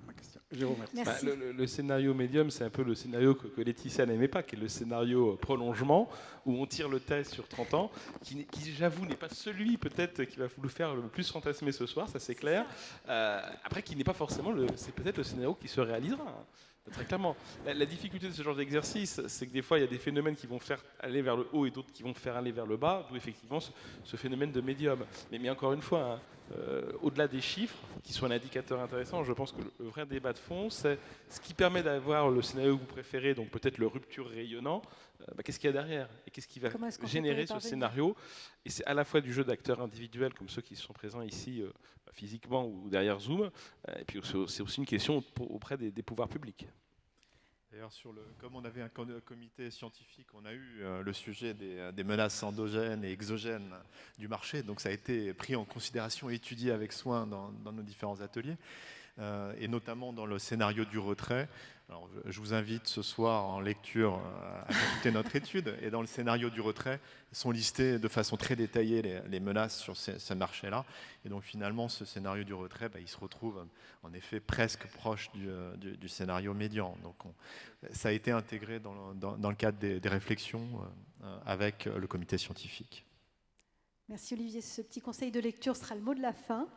ma question. Je vous remercie. Merci. Le scénario médium, c'est un peu le scénario que Laetitia n'aimait pas, qui est le scénario prolongement, où on tire le test sur 30 ans, qui j'avoue, n'est pas celui peut-être qui va vous le faire le plus fantasmer ce soir, ça c'est clair. Après, qui n'est pas forcément, c'est peut-être le scénario qui se réalisera. Hein. Très clairement. La difficulté de ce genre d'exercice, c'est que des fois, il y a des phénomènes qui vont faire aller vers le haut et d'autres qui vont faire aller vers le bas, d'où effectivement ce phénomène de médium. Mais encore une fois, hein, au-delà des chiffres, qui sont un indicateur intéressant, je pense que le vrai débat de fond, c'est ce qui permet d'avoir le scénario que vous préférez, donc peut-être le rupture rayonnant, qu'est-ce qu'il y a derrière et qu'est-ce qui va générer ce scénario. Et c'est à la fois du jeu d'acteurs individuels, comme ceux qui sont présents ici physiquement ou derrière Zoom, et puis c'est aussi une question auprès des pouvoirs publics. D'ailleurs, comme on avait un comité scientifique, on a eu le sujet des menaces endogènes et exogènes du marché. Donc ça a été pris en considération et étudié avec soin dans nos différents ateliers, et notamment dans le scénario du retrait. Alors, je vous invite ce soir en lecture à consulter notre étude. Et dans le scénario du retrait, sont listées de façon très détaillée les menaces sur ce marché-là. Et donc finalement, ce scénario du retrait, il se retrouve en effet presque proche du scénario médian. Donc ça a été intégré dans le cadre des réflexions avec le comité scientifique. Merci Olivier, ce petit conseil de lecture sera le mot de la fin.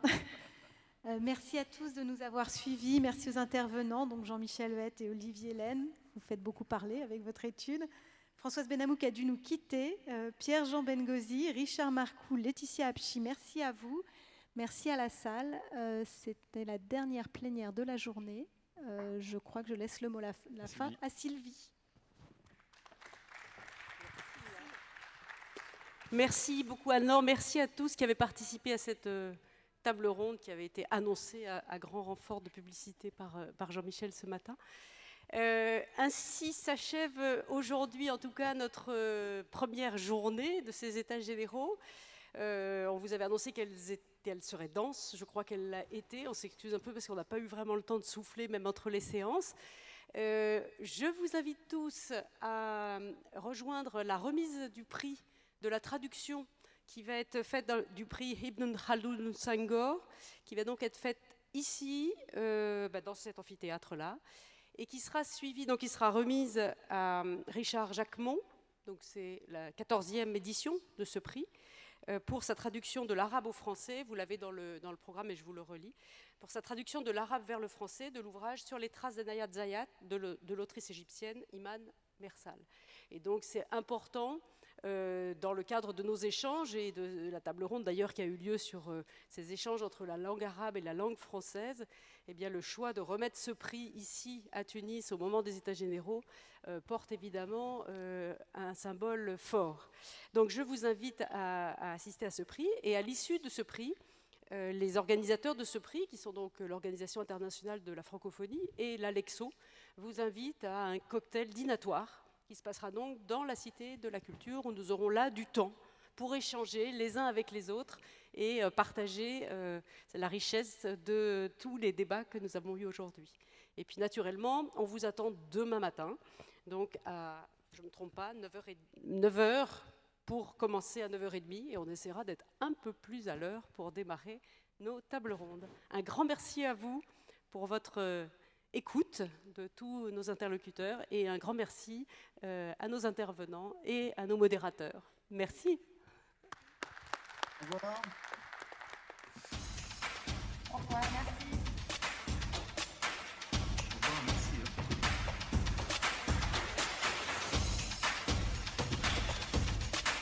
Merci à tous de nous avoir suivis. Merci aux intervenants, donc Jean-Michel Huette et Olivier Laine. Vous faites beaucoup parler avec votre étude. Françoise Benamou qui a dû nous quitter. Pierre-Jean Bengozi, Richard Marcoux, Laetitia Apchi, merci à vous. Merci à la salle. C'était la dernière plénière de la journée. Je crois que je laisse le mot la fin à Sylvie. Merci beaucoup Anne-Laure. Merci à tous qui avaient participé à cette table ronde qui avait été annoncée à grand renfort de publicité par Jean-Michel ce matin. Ainsi s'achève aujourd'hui, en tout cas, notre première journée de ces états généraux. On vous avait annoncé qu'elle serait dense. Je crois qu'elle l'a été. On s'excuse un peu parce qu'on n'a pas eu vraiment le temps de souffler, même entre les séances. Je vous invite tous à rejoindre la remise du prix de la traduction qui va être faite du prix Ibn Khaldun Senghor, qui va donc être faite ici, dans cet amphithéâtre-là, et qui sera suivie, donc qui sera remise à Richard Jacquemont, donc c'est la 14e édition de ce prix, pour sa traduction de l'arabe au français, vous l'avez dans le programme et je vous le relis, pour sa traduction de l'arabe vers le français de l'ouvrage Sur les traces d'Enayat Zayat de l'autrice égyptienne Iman Mersal. Et donc c'est important, dans le cadre de nos échanges et de la table ronde d'ailleurs qui a eu lieu sur ces échanges entre la langue arabe et la langue française, eh bien, le choix de remettre ce prix ici à Tunis au moment des États généraux porte évidemment un symbole fort. Donc je vous invite à assister à ce prix et à l'issue de ce prix, les organisateurs de ce prix, qui sont donc l'Organisation internationale de la francophonie et l'Alexo, vous invitent à un cocktail dînatoire qui se passera donc dans la Cité de la Culture, où nous aurons là du temps pour échanger les uns avec les autres et partager la richesse de tous les débats que nous avons eus aujourd'hui. Et puis naturellement, on vous attend demain matin, donc à, je ne me trompe pas, 9h pour commencer à 9h30, et on essaiera d'être un peu plus à l'heure pour démarrer nos tables rondes. Un grand merci à vous pour votre écoute de tous nos interlocuteurs et un grand merci à nos intervenants et à nos modérateurs. Merci. Au revoir.